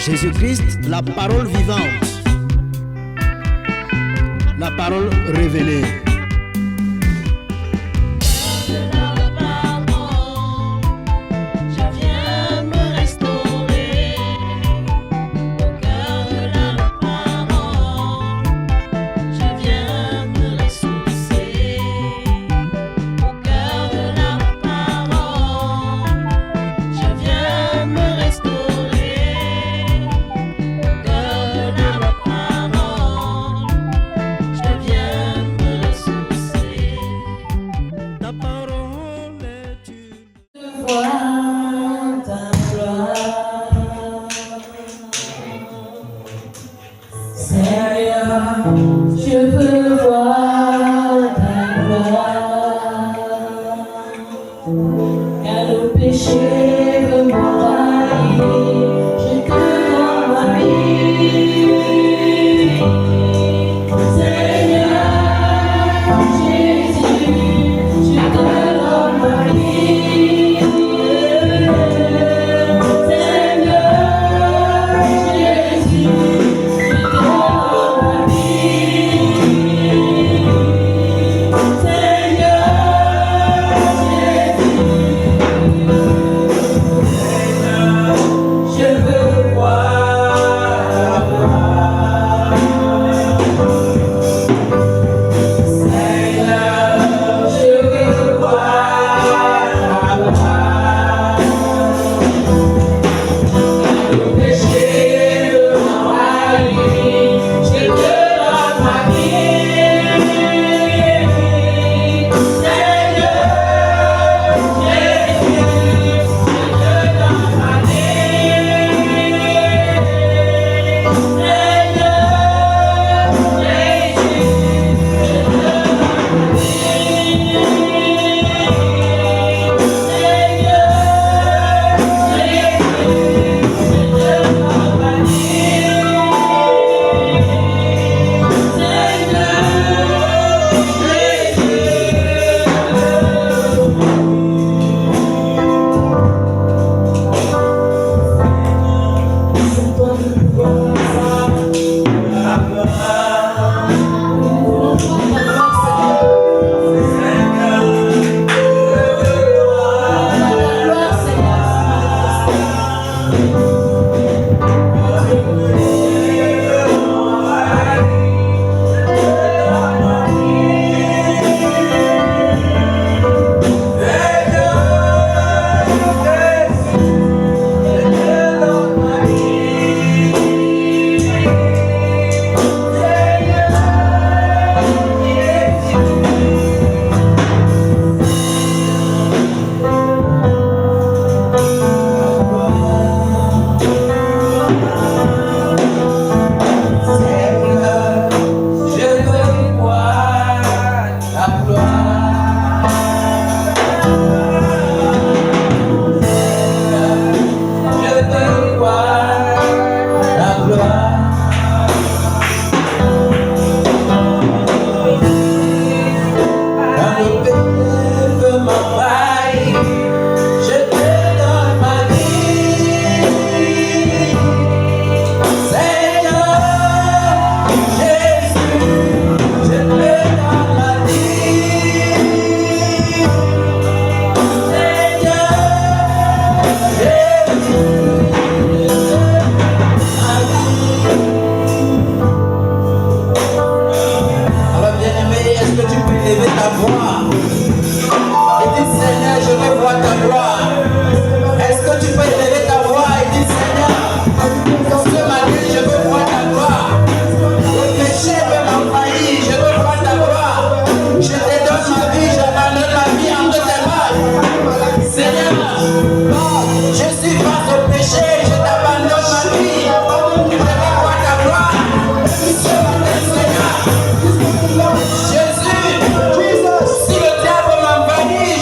Jésus-Christ, la parole vivante, la parole révélée.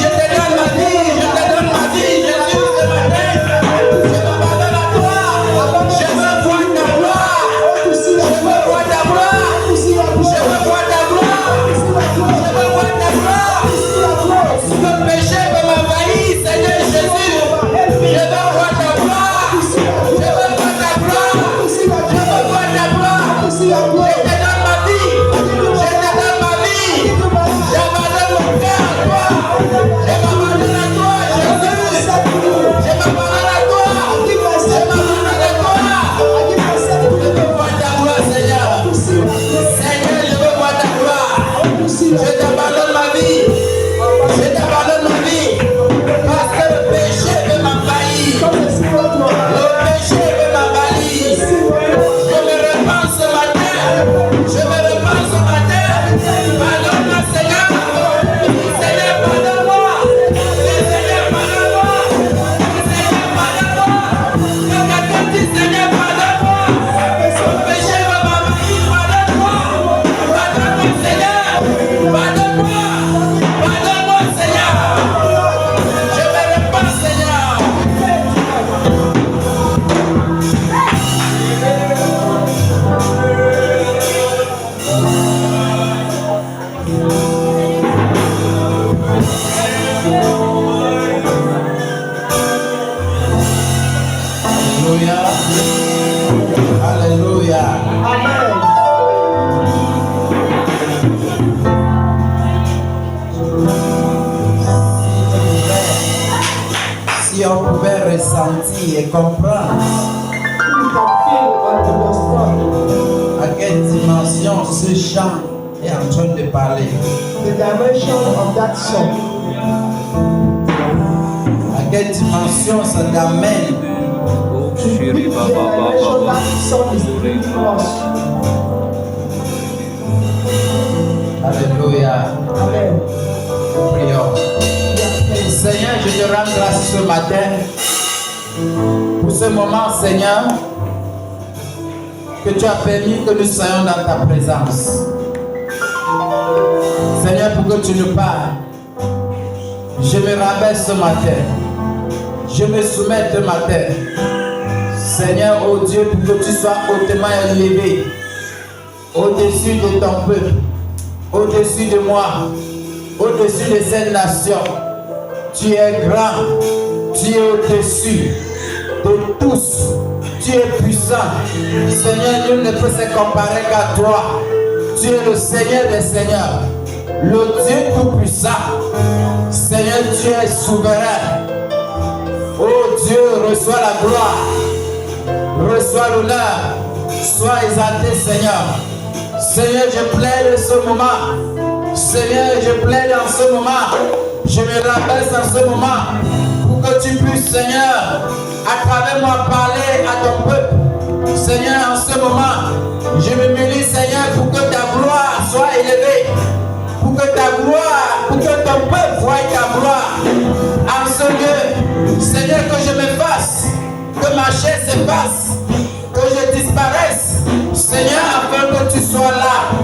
Je te donne ma vie, Jésus, ce matin. Je m'abandonne à toi. pouvez ressentir et comprendre à quelle dimension ce chant est en train de parler. The dimension of that song. À quelle dimension ça t'amène. The dimension that song is bringing us. Alléluia. Amen. Prions. Yes, Seigneur, je te rends grâce ce matin pour ce moment, Seigneur, que tu as permis que nous soyons dans ta présence. Seigneur, pour que tu nous parles, je me rabaisse ce matin. Je me soumets ce matin. Seigneur, oh Dieu, pour que tu sois hautement élevé au-dessus de ton peuple, au-dessus de moi, au-dessus de cette nation. Tu es grand, tu es au-dessus de tous, tu es puissant. Seigneur, nul ne peut se comparer qu'à toi. Tu es le Seigneur des Seigneurs, le Dieu tout-puissant. Seigneur, tu es souverain. Oh Dieu, reçois la gloire, reçois l'honneur, sois exalté, Seigneur. Seigneur, je plaide ce moment. Seigneur, je plaide en ce moment. Je me rabaisse en ce moment pour que tu puisses, Seigneur, à travers moi parler à ton peuple. Seigneur, en ce moment, je me m'unis, Seigneur, pour que ta gloire soit élevée. Pour que ta gloire, pour que ton peuple voie ta gloire. En ce lieu, Seigneur, que je m'efface, que ma chair s'efface, que je disparaisse. Seigneur, afin que tu sois là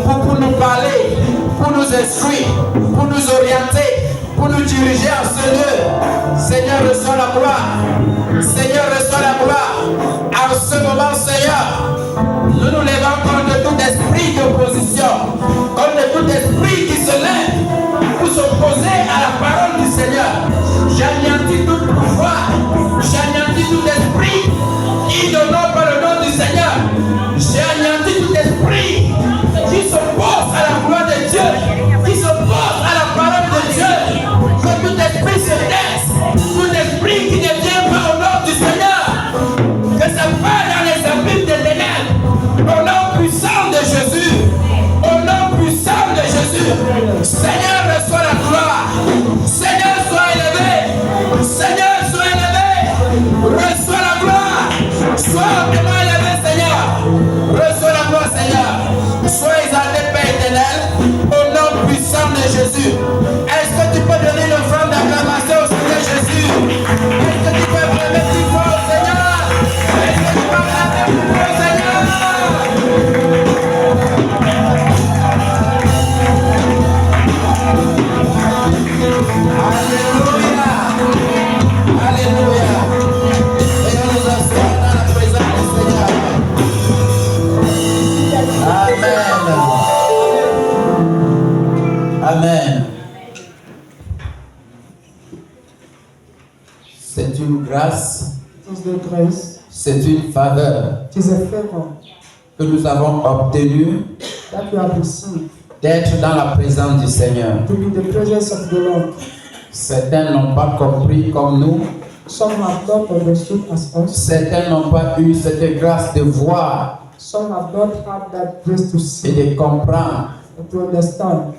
pour nous parler, pour nous instruire, pour nous orienter, pour nous diriger en ce lieu. Seigneur, reçois la gloire. Seigneur, reçois la gloire. En ce moment, Seigneur, nous nous levons contre tout esprit d'opposition, contre tout esprit qui se lève pour s'opposer à la parole du Seigneur. J'anéantis tout pouvoir, j'anéantis tout esprit qui n'honore pas le nom du Seigneur. J'anéantis tout esprit qui s'oppose à la gloire de Dieu, qui s'oppose à la parole de Dieu. Que tout esprit se taise, tout esprit qui ne vient pas au nom du Seigneur, que ça part dans les abîmes des ténèbres. Au nom puissant de Jésus, au nom puissant de Jésus, Seigneur, reçois la gloire. Seigneur, sois élevé. Seigneur, sois élevé. Reçois la gloire. Sois hautement élevé, Seigneur. Reçois la gloire, Seigneur. Sois exalté, Père éternel, au nom puissant de Jésus. Est-ce que tu peux donner l'offrande d'acclamation au Seigneur Jésus? Est-ce que tu peux acclamer plus fort au Seigneur? Est-ce que tu peux acclamer plus fort au Seigneur? Alléluia. Alléluia. Et on nous assoit dans la présence du Seigneur. Amen. Amen. C'est une grâce, It is the grace, c'est une faveur it is a favor que nous avons obtenue that we have received d'être dans la présence du Seigneur. to be in the presence of the Lord. Certains n'ont pas compris comme nous, Some have not understood as us. certains n'ont pas eu cette grâce de voir Some have not had that grace to et see de comprendre and to understand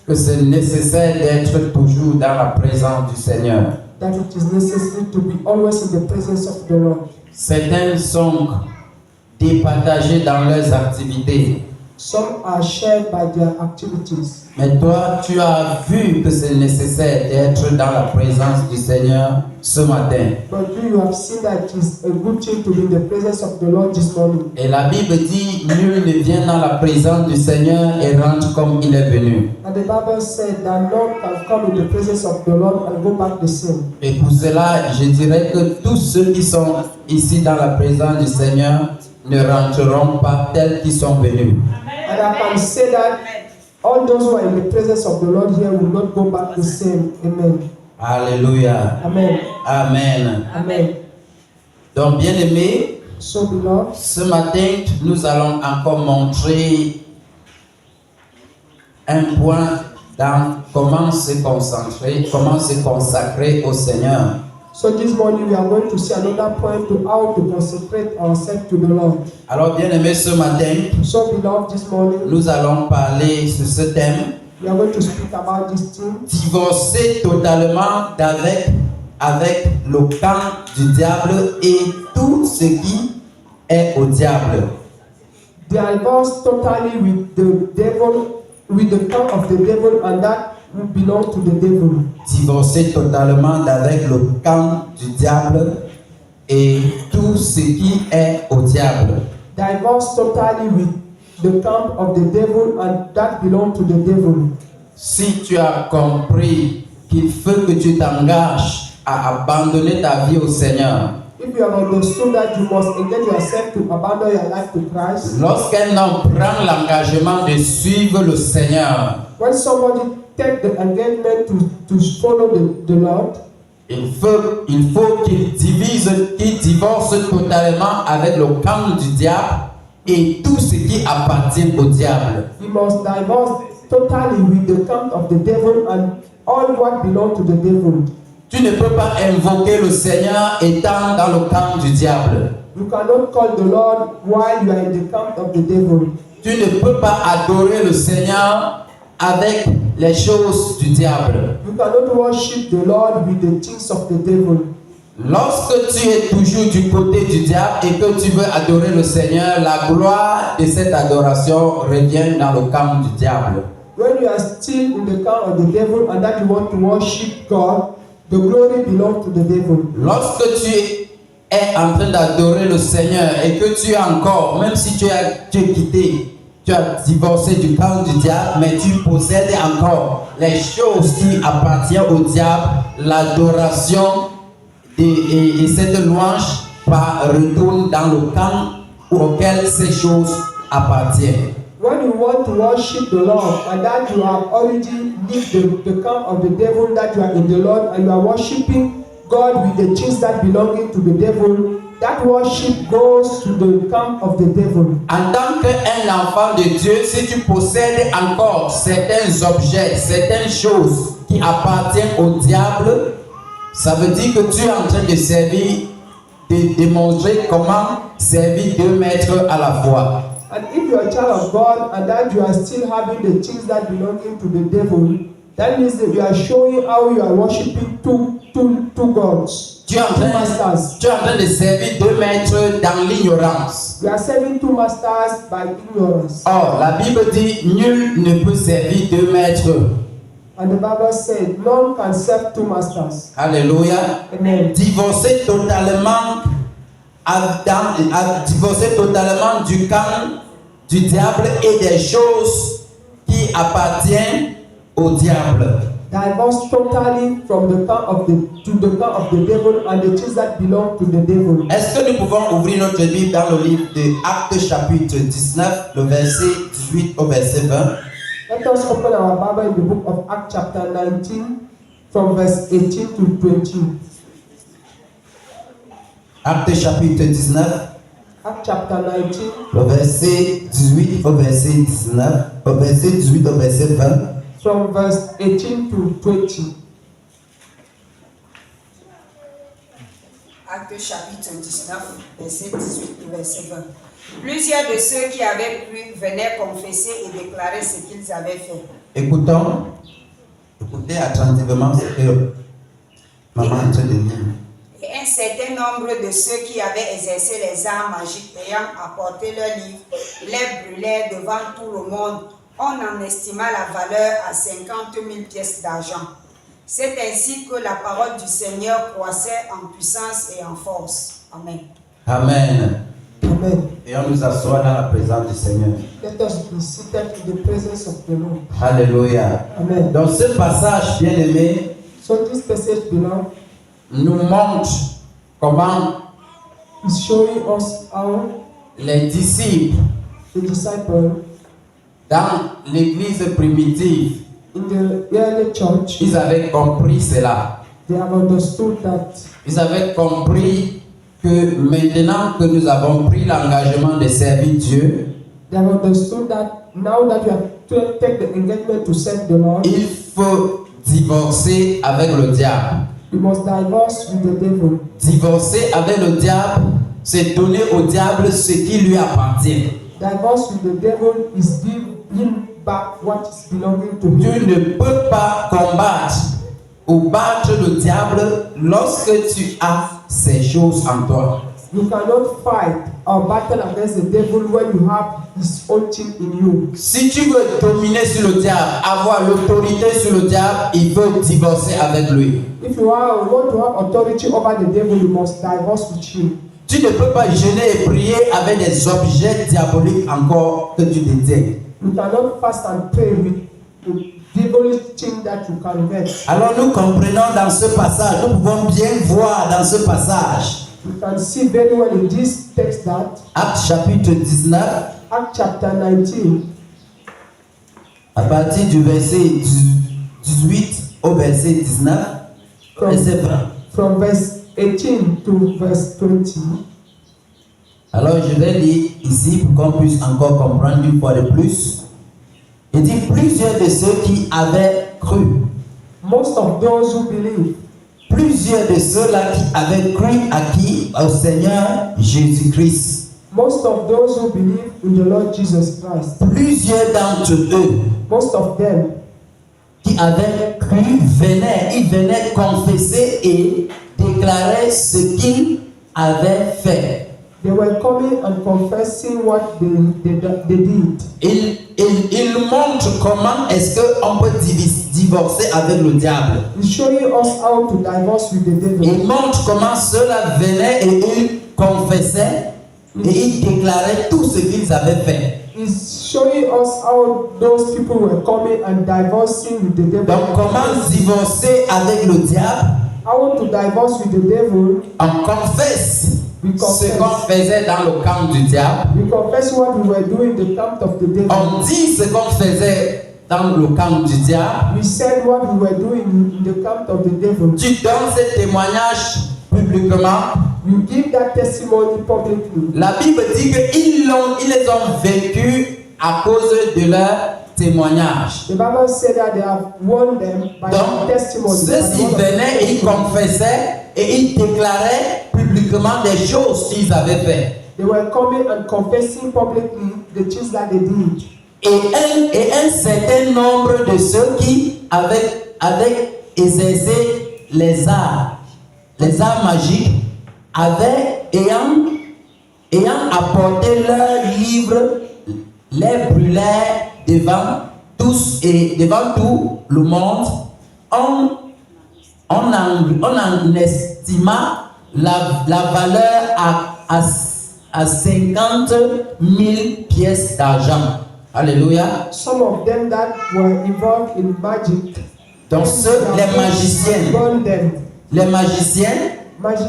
que c'est nécessaire d'être toujours dans la présence du Seigneur. that it is necessary to be always in the presence of the Lord. Certains sont départagés dans leurs activités. Some are shared by their activities. Mais toi, tu as vu que c'est nécessaire d'être dans la présence du Seigneur ce matin. But you have seen that it is a good thing to be in the presence of the Lord this morning. Et la Bible dit, nul ne vient dans la présence du Seigneur et rentre comme il est venu. And the Bible said that Lord can come in the presence of the Lord and go back the same. Et pour cela, je dirais que tous ceux qui sont ici dans la présence du Seigneur ne rentreront pas tels qu'ils sont venus. And I can say that all those who are in the presence of the Lord here will not go back the same. Amen. Alléluia. Amen. Amen. Amen. Donc, bien aimés, So, beloved, ce matin, nous allons encore montrer un point dans comment se concentrer, comment se consacrer au Seigneur. So this morning we are going to see another point to how to consecrate ourselves to the Lord. Alors, bien-aimés, ce matin, So beloved, this morning nous allons parler sur ce thème. we are going to speak about this thing. Divorcer totalement avec le camp du diable et tout ce qui est au diable. Divorce totally with the devil, with the camp of the devil and that who belong to the devil. Divorcer totalement avec le camp du diable et tout ce qui est au diable. Divorce totally with the camp of the devil and that belong to the devil. Si tu as compris qu'il faut que tu t'engages à abandonner ta vie au Seigneur, If you have understood that you must engage yourself to abandon your life to Christ, lorsqu'un homme prend l'engagement de suivre le Seigneur, when somebody take the engagement to follow the Lord, il faut qu'il divorce totalement avec le camp du diable et tout ce qui appartient au diable. he must divorce totally with the camp of the devil and all what belong to the devil. Tu ne peux pas invoquer le Seigneur étant dans le camp du diable. You cannot call the Lord while you are in the camp of the devil. Tu ne peux pas adorer le Seigneur avec les choses du diable. You cannot worship the Lord with the things of the devil. Lorsque tu es toujours du côté du diable et que tu veux adorer le Seigneur, la gloire de cette adoration revient dans le camp du diable. When you are still in the camp of the devil and that you want to worship God, the glory belongs to the devil. Lorsque tu es en train d'adorer le Seigneur et que tu es encore, même si tu as quitté, tu as divorcé du camp du diable, mais tu possèdes encore les choses qui appartiennent au diable, l'adoration et cette louange retourne dans le camp auquel ces choses appartiennent. When you want to worship the Lord and that you have already left the camp of the devil, that you are in the Lord and you are worshiping God with the things that belong to the devil, that worship goes to the camp of the devil. En tant qu'un enfant de Dieu, si tu possèdes encore certains objets, certaines choses qui appartiennent au diable, ça veut dire que tu es en train de servir, de démontrer comment servir deux maîtres à la fois. And if you are a child of God and that you are still having the things that belong to the devil, that means that you are showing how you are worshiping two gods, Tu es en two train, masters. tu es en train de servir deux maîtres dans l'ignorance. You are serving two masters by ignorance. Or, la Bible dit, nul ne peut servir deux maîtres. And the Bible said, none can serve two masters. Alléluia. Amen. Divorcer totalement du camp du diable et des choses qui appartiennent au diable. Divorce totally from the camp of the devil and the things that belong to the devil. Est-ce que nous pouvons ouvrir notre Bible dans le livre de Actes chapitre 19, le verset 18 au verset 20? Let us open our Bible in the book of Acts chapter 19 from verse 18 to 20. Actes chapitre 19, Acts chapter 19 le verset 18 au verset 19, au verset 18 au verset 20. from verse 18 to 20. Actes chapitre 19, verset 18 au verset 20. Plusieurs de ceux qui avaient cru venaient confesser et déclarer ce qu'ils avaient fait. Écoutez attentivement ce que maman est en train de dire. Et un certain nombre de ceux qui avaient exercé les arts magiques ayant apporté leurs livres, les brûlèrent devant tout le monde. On en estima la valeur à 50 000 pièces d'argent. C'est ainsi que la parole du Seigneur croissait en puissance et en force. Amen. Amen. Amen. Et on nous assoit dans la présence du Seigneur. Let us be seated in the presence of the Lord. Alléluia. Amen. Dans ce passage, bien aimé, So this passage below nous montre comment is showing us how les disciples the disciples dans l'église primitive, in the early church, ils avaient compris cela. they have understood that Ils avaient compris que maintenant que nous avons pris l'engagement de servir Dieu, they have understood that now that we have to take the engagement to serve the Lord, il faut divorcer avec le diable. You must divorce with the devil. Divorcer avec le diable, c'est donner au diable ce qui lui appartient. Divorce with the devil is giving back what is belonging to Tu him. ne peux pas combattre ou battre le diable lorsque tu as ces choses en toi. You cannot fight or battle against the devil when you have his own thing in you. Si tu veux dominer sur le diable, avoir l'autorité sur le diable, il faut divorcer avec lui. If you want to have authority over the devil, you must divorce with him. Tu ne peux pas jeûner et prier avec des objets diaboliques encore que tu détiens. You cannot fast and pray with the devilish thing that you can get. Alors nous comprenons dans ce passage, nous pouvons bien voir dans ce passage, You can see very well in this text that Actes chapitre 19, Acts chapter 19, à partir du verset 18 au verset 19, verset 20. from verse 18 to verse 20. Alors je vais lire ici pour qu'on puisse encore comprendre une fois de plus. Il dit plusieurs de ceux qui avaient cru, Most of those who believe, plusieurs de ceux-là qui avaient cru à qui? Au Seigneur Jésus-Christ. most of those who believe in the Lord Jesus Christ, Plusieurs d'entre eux most of them qui avaient cru ils venaient confesser et déclarer ce qu'ils avaient fait. they were coming and confessing what they did. Il montre comment est-ce qu'on peut divorcer avec le diable. He's showing us how to divorce with the devil. Il montre comment ceux-là venaient et ils confessaient et ils déclaraient tout ce qu'ils avaient fait. He's showing us how those people were coming and divorcing with the devil. Donc comment divorcer avec le diable? How to divorce with the devil? On confesse We ce qu'on confess. faisait dans le camp du diable. We confess what we were doing in the camp of the devil. On dit ce qu'on faisait dans le camp du diable. We said what we were doing in the camp of the devil. Tu donnes ce témoignage publiquement. You give that testimony publicly. La Bible dit qu'ils les ont vécu à cause de leur témoignage. The Bible said that they have won them by Donc, their testimony. ceux-ci venaient et ils confessaient et ils déclaraient publiquement des choses qu'ils avaient faites. They were coming and confessing publicly the things that they did. Et un certain nombre de ceux qui avaient exercé les arts magiques, ayant apporté leurs livres, les brûlèrent devant tous et devant tout le monde. On en estima la valeur à 50 000 pièces d'argent. Alléluia. Some of them that were involved in magic, Donc les magiciens,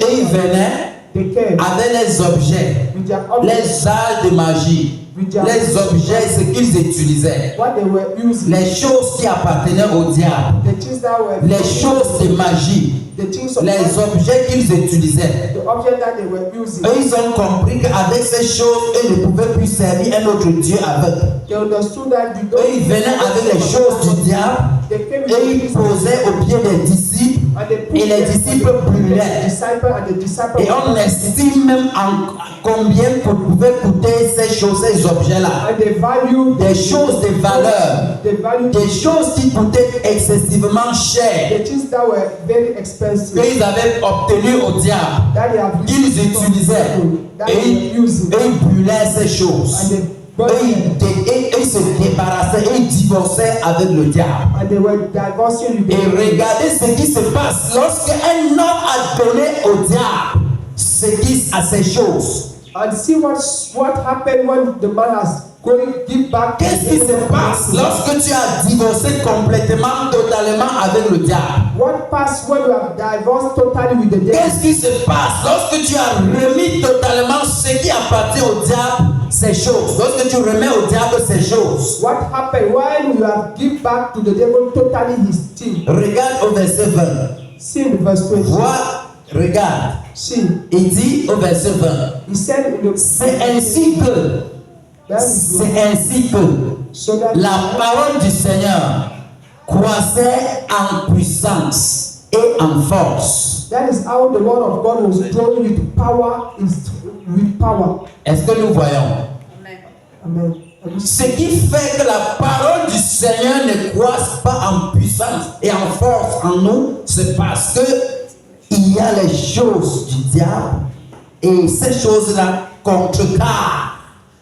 et ils venaient they came avec les objets, with their objects, les arts de magie, les objets, ce qu'ils utilisaient, what they were using, les choses qui appartenaient au diable, the things that were les choses de magie, the things of les objets qu'ils utilisaient. the object that they were using. Eux, ils ont compris qu'avec ces choses, ils ne pouvaient plus servir un autre Dieu avec. They understood that you Eux, ils venaient avec les choses du diable they came et ils posaient aux pieds des disciples and they put et les disciples brûlaient. the disciple and the disciple. Et on estime même combien pouvaient coûter ces choses, ces objets-là. And they value Des choses de valeur, they value des choses qui coûtaient excessivement cher, the things that were very expensive qu'ils avaient obtenu au diable, that they have qu'ils used utilisaient. that Et they were using ils brûlaient ces choses. and they Et burned them ils se débarrassaient, et ils divorçaient avec le diable. and they were divorcing with Et the regardez ce qui se passe lorsque un homme a donné au diable à ces choses. and see what happened when the man has going give back. Qu'est-ce qui se passe lorsque tu as divorcé complètement, totalement avec le diable? What passed when you have divorced totally with the devil? Qu'est-ce qui se passe lorsque tu as remis totalement ce qui appartient au diable, ces choses? Lorsque tu remets au diable ces choses. What happened when you have give back to the devil totally his thing? Regarde au verset 20. See in verse 20. Vois, regarde. See, Il dit au verset 20. he said in the C'est ainsi que, so that la parole du Seigneur croissait en puissance et en force. That is how the word of God was growing with power. With power. Est-ce que nous voyons? Amen. Ce qui fait que la parole du Seigneur ne croisse pas en puissance et en force en nous, c'est parce que il y a les choses du diable et ces choses-là contrecarrent.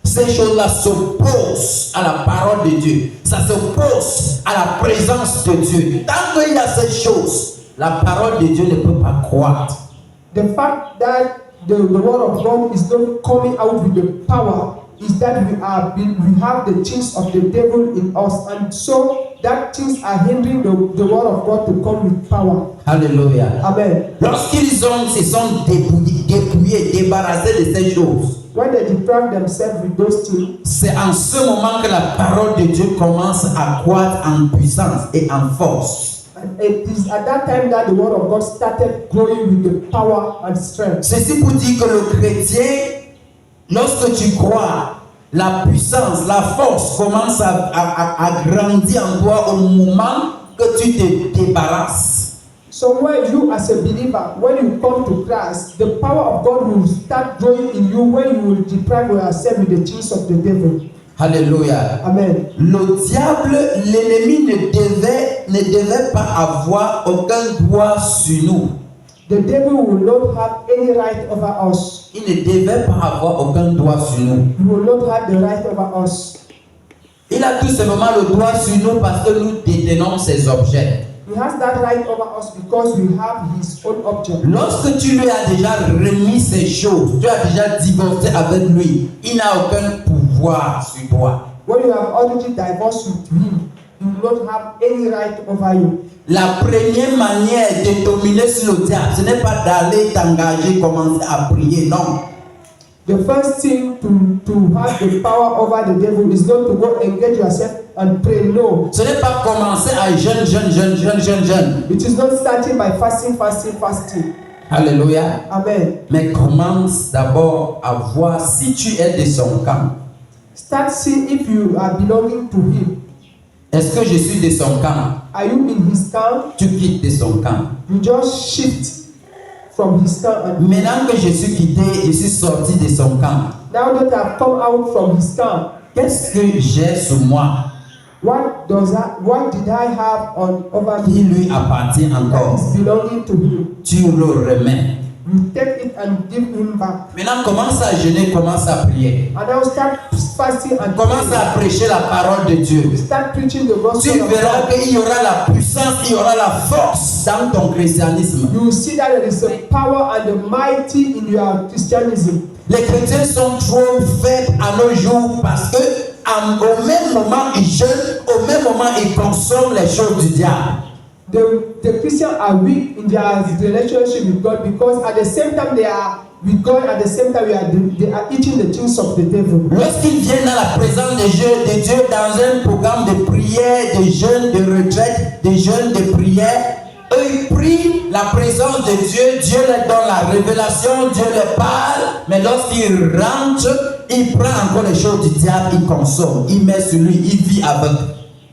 Ces choses-là s'opposent à la parole de Dieu. Ça s'oppose à la présence de Dieu. Tant qu'il y a ces choses, la parole de Dieu ne peut pas croître. The fact that the word of God is not coming out with the power is that we have the things of the devil in us, and so that things are hindering the word of God to come with power. Alléluia. Amen. Lorsqu'ils se sont dépouillés, débarrassés de ces choses, When they deprive themselves with those things, c'est en ce moment que la parole de Dieu commence à croître en puissance et en force. and it is at that time that the word of God started growing with the power and strength. Ceci pour dire que le chrétien, lorsque tu crois, la puissance, la force commence à grandir en toi au moment que tu te débarrasses. So when you as a believer, when you come to Christ, the power of God will start growing in you when you will deprive yourself with the things of the devil. Alléluia. Amen. Le diable, l'ennemi ne devait pas avoir aucun droit sur nous. The devil will not have any right over us. Il ne devait pas avoir aucun droit sur nous. He will not have the right over us. Il a tout simplement le droit sur nous parce que nous détenons ses objets. He has that right over us because we have his own object. Lorsque tu lui as déjà remis ces choses, tu as déjà divorcé avec lui, il n'a aucun pouvoir sur toi. When you have already divorced with him, he will not have any right over you. La première manière de dominer sur le diable, ce n'est pas d'aller t'engager, commencer à prier, non. The first thing to have the power over the devil is not to go engage yourself and pray. No. Ce n'est pas commencer à jeûne. It is not starting by fasting. Alléluia. Amen. Mais commence d'abord à voir si tu es de son camp. Start seeing if you are belonging to him. Est-ce que je suis de son camp? Are you in his camp? Tu quittes de son camp. You just shift from his camp. And Maintenant que je suis quitté, je suis sorti de son camp. now that I've come out from his camp, Qu'est-ce que j'ai sur moi what did I have over qui me lui appartient that encore? is belonging to him? Tu le remets. You take it and give him back. Maintenant, commence à jeûner, commence à prier. And now start fasting and Commence à prêcher la parole de Dieu. start preaching the Tu gospel of verras God. qu'il y aura la puissance, il y aura la force dans ton christianisme. You will see that there is a power and the mighty in your Christianism. Les chrétiens sont trop faibles à nos jours parce que au même moment ils jeûnent, au même moment ils consomment les choses du diable. The Christians are weak in their relationship with God because at the same time they are with God, at the same time they are eating the things of the devil. Lorsqu'ils viennent dans la présence de Dieu dans un programme de prière, de jeûne, de retraite, de jeûne, de prière, eux ils prient la présence de Dieu, Dieu leur donne la révélation, Dieu leur parle, mais lorsqu'ils rentrent, il prend encore les choses du diable, il consomme, il met sur lui, il vit avec.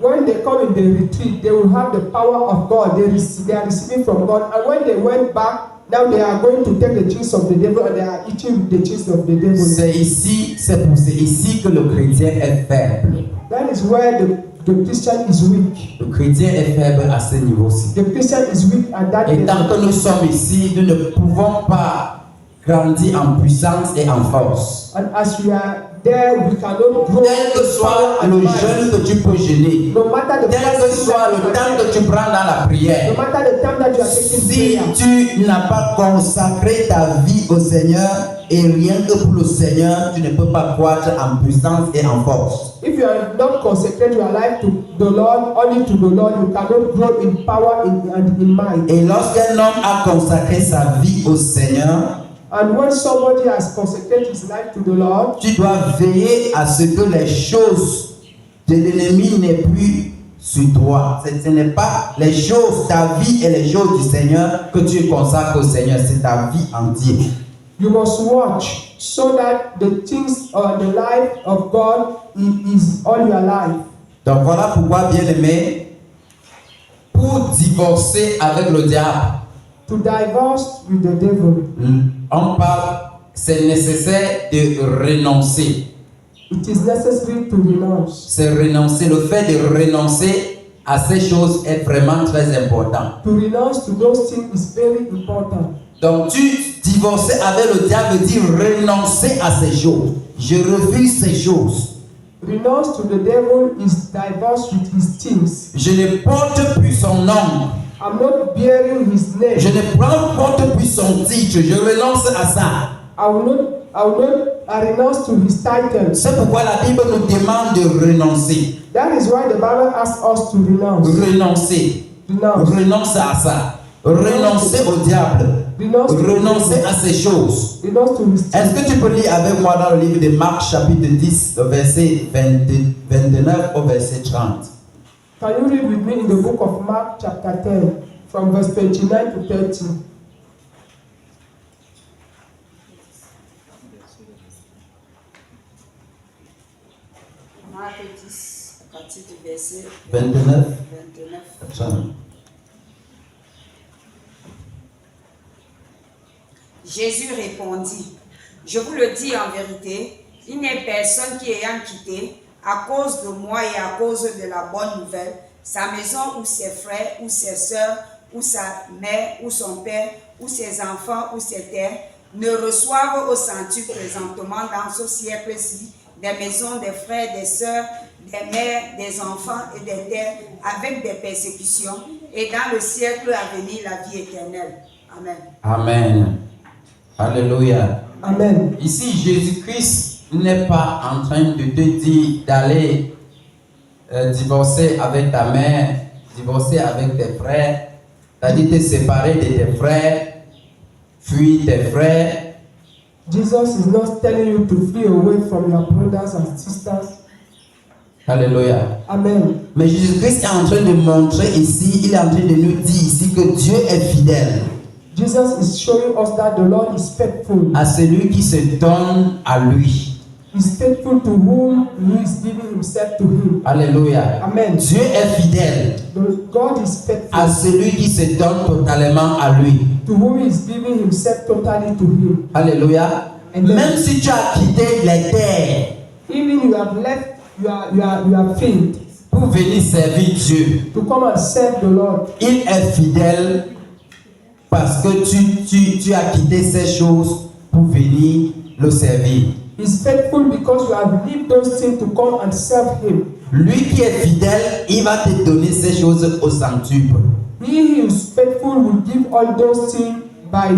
When they come in the retreat, they will have the power of God. They are receiving from God. And when they went back, now they are going to take the things of the devil and they are eating the things of the devil. C'est ici que le chrétien est faible. That is where the Christian is weak. Le chrétien est faible à ce niveau-ci. The Christian is weak at that Et tant que level. nous sommes ici, nous ne pouvons pas grandir en puissance et en force. And as we are there, we cannot grow Quel que soit in le power and jeûne might. que tu peux jeûner, No matter the quel que fasting soit that le you temps are que tu prends dans la prière, no matter the time that you are taking si prayer, tu n'as pas consacré ta vie au Seigneur et rien que pour le Seigneur, tu ne peux pas croître en puissance et en force. if you are not consecrate your life to the Lord, only to the Lord, you cannot grow in power and in might. Et lorsqu'un homme a consacré sa vie au Seigneur, And when somebody has consecrated his life to the Lord, tu dois veiller à ce que les choses de l'ennemi n'aient plus sur toi. Ce n'est pas les choses, ta vie et les choses du Seigneur que tu consacres au Seigneur, c'est ta vie entière. you must watch so that the things or the life of God is all your life. Donc voilà pourquoi, bien-aimé, pour divorcer avec le diable, To divorce with the devil, on parle, c'est nécessaire de renoncer. it is necessary to renounce. C'est renoncer. Le fait de renoncer à ces choses est vraiment très important. To renounce to those things is very important. Donc, tu divorcer avec le diable veut dire renoncer à ces choses. Je refuse ces choses. Renounce to the devil is divorce with his things. Je ne porte plus son nom. I'm not bearing his name. Je ne porte plus son titre. Je renonce à ça. I renounce to his title. C'est pourquoi la Bible nous demande de renoncer. That is why the Bible asks us to renounce. Renoncer. Renounce. Renoncer à ça. Renoncer au diable. Renoncer à ces choses. Renounce to his Est-ce que tu peux lire avec moi dans le livre de Marc chapitre 10, verset 29 au verset 30? Can you read with me in the book of Mark chapter 10 from verse 29 to 30? Marc 10, à partir du verset 29. 29. 30. Jésus répondit, je vous le dis en vérité, il n'y a personne qui ayant quitté, à cause de moi et à cause de la bonne nouvelle, sa maison ou ses frères ou ses sœurs ou sa mère ou son père ou ses enfants ou ses terres, ne reçoivent au centuple présentement dans ce siècle-ci des maisons, des frères, des sœurs, des mères, des enfants et des terres avec des persécutions, et dans le siècle à venir la vie éternelle. Amen. Amen. Alléluia. Amen. Ici, Jésus-Christ n'est pas en train de te dire d'aller divorcer avec ta mère, divorcer avec tes frères, c'est-à-dire te séparer de tes frères, fuir tes frères. Jesus is not telling you to flee away from your brothers and sisters. Alléluia. Amen. Mais Jésus-Christ est en train de montrer ici, il est en train de nous dire ici que Dieu est fidèle Jesus is showing us that the Lord is faithful. à celui qui se donne à lui. He's faithful to whom he is giving himself to him. Alléluia. Amen. Dieu est fidèle God is faithful à celui qui se donne totalement à lui. to whom he is giving himself totally to him. Alléluia. Amen. Même si tu as quitté les terres Even you have left your faith pour venir servir Dieu, to come and serve the Lord. il est fidèle parce que tu as quitté ces choses pour venir le servir. He's faithful because you have left those things to come and serve him. Lui qui est fidèle, il va te donner ces choses au centuple. He who is faithful will give all those things by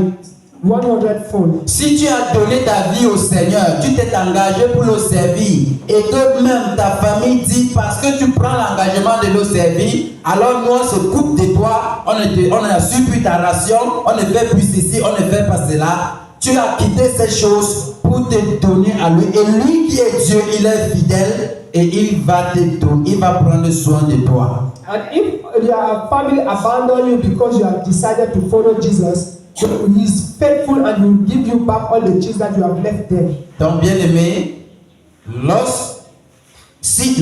100-fold. Si tu as donné ta vie au Seigneur, tu t'es engagé pour le servir et que même ta famille dit parce que tu prends l'engagement de le servir, alors nous on se coupe de toi, on a supprimé ta ration, on ne fait plus ceci, on ne fait pas cela. Tu as quitté ces choses pour te donner à lui. Et lui qui est Dieu, il est fidèle et il va te donner, il va prendre soin de toi. And if your family abandon you because you have decided to follow Jesus, he is faithful and he will give you back all the things that you have left there. Donc, bien aimé,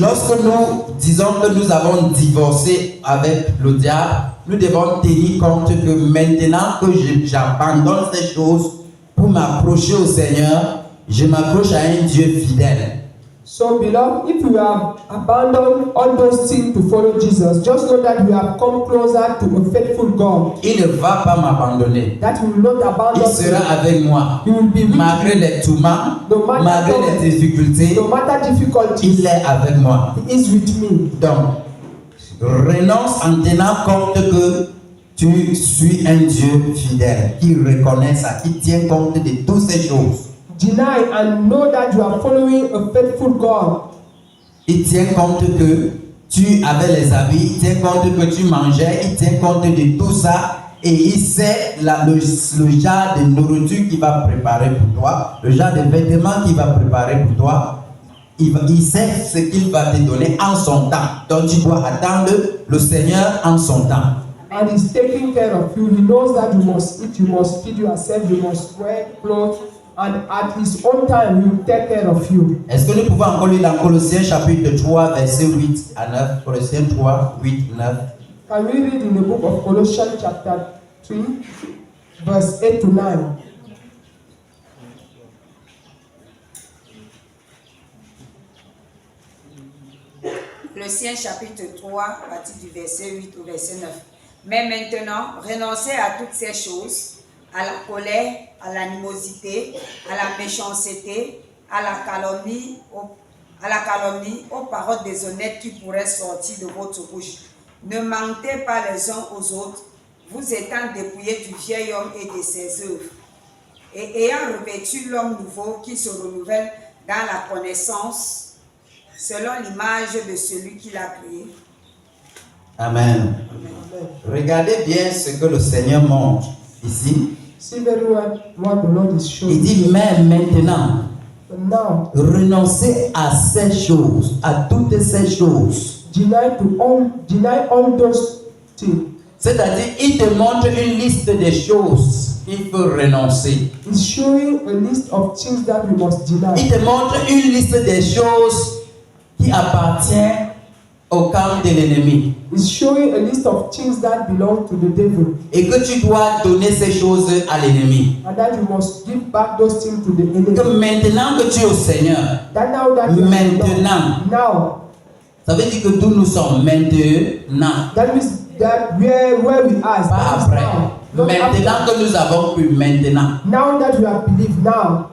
lorsque nous disons que nous avons divorcé avec le diable, nous devons tenir compte que maintenant que j'abandonne ces choses pour m'approcher au Seigneur, je m'approche à un Dieu fidèle. So, beloved, if you have abandoned all those things to follow Jesus, just know that you have come closer to a faithful God. Il ne va pas m'abandonner. That he will not abandon Il sera you. avec moi. He will be with Malgré you. les tourments, No matter malgré what. les difficultés, No matter difficulties, il est avec moi. he is with me. Donc, renonce en tenant compte que tu suis un Dieu fidèle, qui reconnaît ça, qui tient compte de toutes ces choses. Deny and know that you are following a faithful God. Il tient compte que tu avais les habits, il tient compte que tu mangeais, il tient compte de tout ça et il sait le genre de nourriture qu'il va préparer pour toi, le genre de vêtements qu'il va préparer pour toi. Il sait ce qu'il va te donner en son temps. Donc tu dois attendre le Seigneur en son temps. And he's taking care of you. He knows that you must eat, you must feed yourself, you must wear clothes, and at his own time he will take care of you. Est-ce que nous pouvons encore lire dans Colossiens chapitre 3 verset 8 à 9? Colossiens 3, 8, 9. Can we read in the book of Colossians chapter 3, verse 8 to 9? Colossiens chapitre 3, à partir du verset 8 au verset 9. Mais maintenant, renoncez à toutes ces choses, à la colère, à l'animosité, à la méchanceté, à la calomnie, aux paroles déshonnêtes qui pourraient sortir de votre bouche. Ne mentez pas les uns aux autres, vous étant dépouillés du vieil homme et de ses œuvres, et ayant revêtu l'homme nouveau qui se renouvelle dans la connaissance, selon l'image de celui qui l'a créé. Amen. Amen. Regardez bien ce que le Seigneur montre ici. See very well what the Lord is showing. Il dit, mais maintenant, But now, renoncez à ces choses, à toutes ces choses. deny all those things. C'est-à-dire, il te montre une liste des choses qu'il faut renoncer. He's showing a list of things that we must Il deny. te montre une liste des choses qui appartiennent au camp de l'ennemi. He's showing a list of things that belong to the devil, Et que tu dois donner ces choses à l'ennemi. and that you must give back those things to the enemy. Que maintenant que tu es au Seigneur, That now that you are in the Lord, maintenant, now, ça veut dire que d'où nous sommes maintenant, that means that where we are, pas that is après. now. Not Maintenant after. que nous avons pu maintenant. Now that you have believed, now,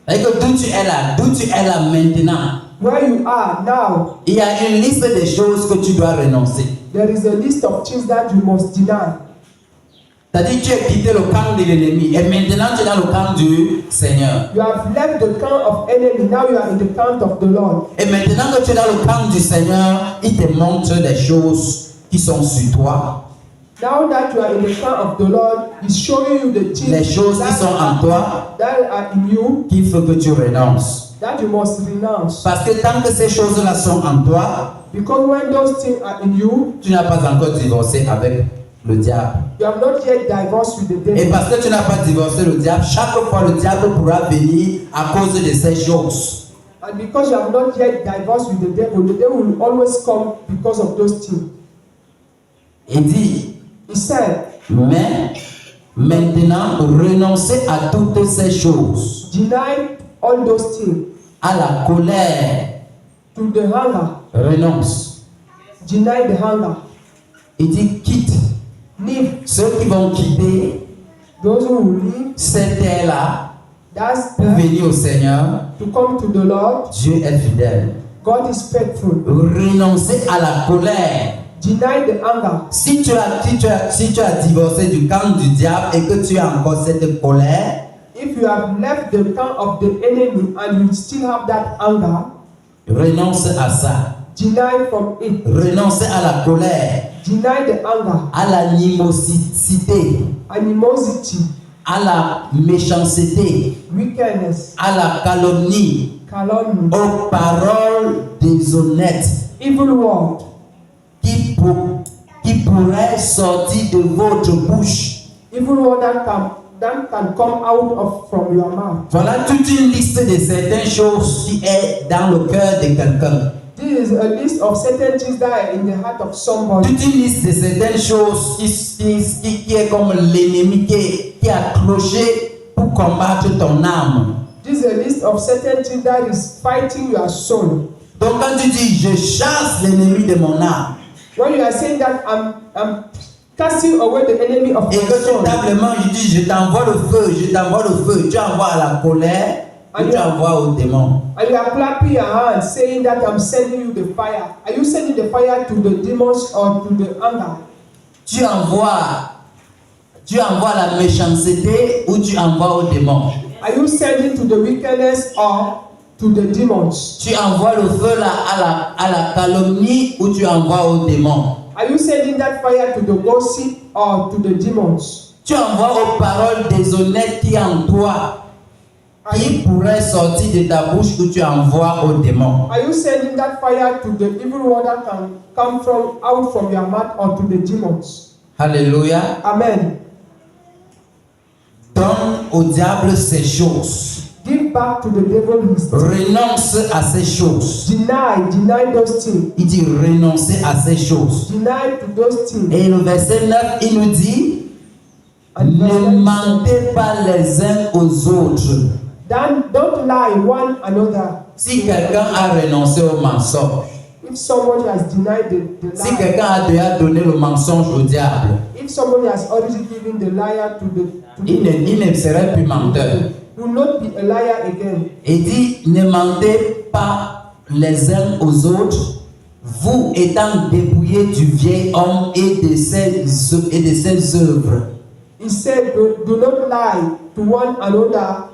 C'est que d'où tu es là maintenant. where you are now, Il y a une liste des choses que tu dois renoncer. there is a list of things that you must deny. C'est-à-dire que tu as quitté le camp de l'ennemi et maintenant tu es dans le camp du Seigneur. You have left the camp of enemy, now you are in the camp of the Lord. Et maintenant que tu es dans le camp du Seigneur, il te montre des choses qui sont sur toi, Now that you are in the camp of the Lord, He's showing you the things les choses qui sont en toi that are in you qu'il faut que tu renonces. that you must renounce. Parce que tant que ces choses-là sont en toi, Because when those things are in you, tu n'as pas encore divorcé avec le diable. you have not yet divorced with the Et devil. parce que tu n'as pas divorcé le diable, chaque fois le diable pourra venir à cause de ces choses. And because you have not yet divorced with the devil will always come because of those things. Il dit, He said, mais maintenant renoncez à toutes ces choses, deny all those things. à la colère, To the hunger, renonce. deny the hunger. Il dit quitte. Leave Ceux qui vont quitter those who will leave. cette terre-là That's pour venir au Seigneur, to come to the Lord. Dieu est fidèle. God is faithful. Renoncez à la colère. Deny the anger. Si tu as divorcé du camp du diable et que tu as encore cette colère, If you have left the camp of the enemy and you still have that anger, renonce à ça. deny from it. Renonce à la colère, Deny the anger, à l'animosité, animosity, à la méchanceté, wickedness, à la calomnie, calumny, aux paroles déshonnêtes evil word qui pourraient sortir de votre bouche. evil word that can come out from your mouth. Voilà toute une liste de certaines choses qui est dans le cœur de quelqu'un. This is a list of certain things that are in the heart of somebody. Toute une liste de certaines choses qui est comme l'ennemi qui est accroché pour combattre ton âme. This is a list of certain things that is fighting your soul. Donc quand tu dis je chasse l'ennemi de mon âme When you are saying that I'm casting away the enemy of et my que soul, véritablement je dis je t'envoie le feu, tu envoies à la colère et tu envoies au démon. and you are clapping your hands saying that I'm sending you the fire. Are you sending the fire to the demons or to the anger? Tu envoies la méchanceté ou tu envoies au démon. Are you sending to the wickedness or to the demons? Tu envoies le feu là à la calomnie ou tu envoies au démon. Are you sending that fire to the gossip or to the demons? Tu envoies aux paroles déshonnêtes qui en toi, qui pourraient sortir de ta bouche ou tu envoies au démon. Are you sending that fire to the evil word that can come out from your mouth or to the demons? Alléluia. Amen. Donne au diable ces choses. Give back to the devil his things. Renonce à ces choses. Deny those things. Il dit renoncer à ces choses. Deny to those things. Et le verset 9, il nous dit, ne mentez pas les uns aux autres. Then don't lie one another. Si quelqu'un a renoncé au mensonge, If somebody has denied the si lie, quelqu'un a déjà donné le mensonge au diable, if somebody has already given the liar to il ne serait plus menteur. will not be a liar again. Il dit, ne mentez pas les uns aux autres, vous étant dépouillés du vieil homme et de ses œuvres. He said, do not lie to one another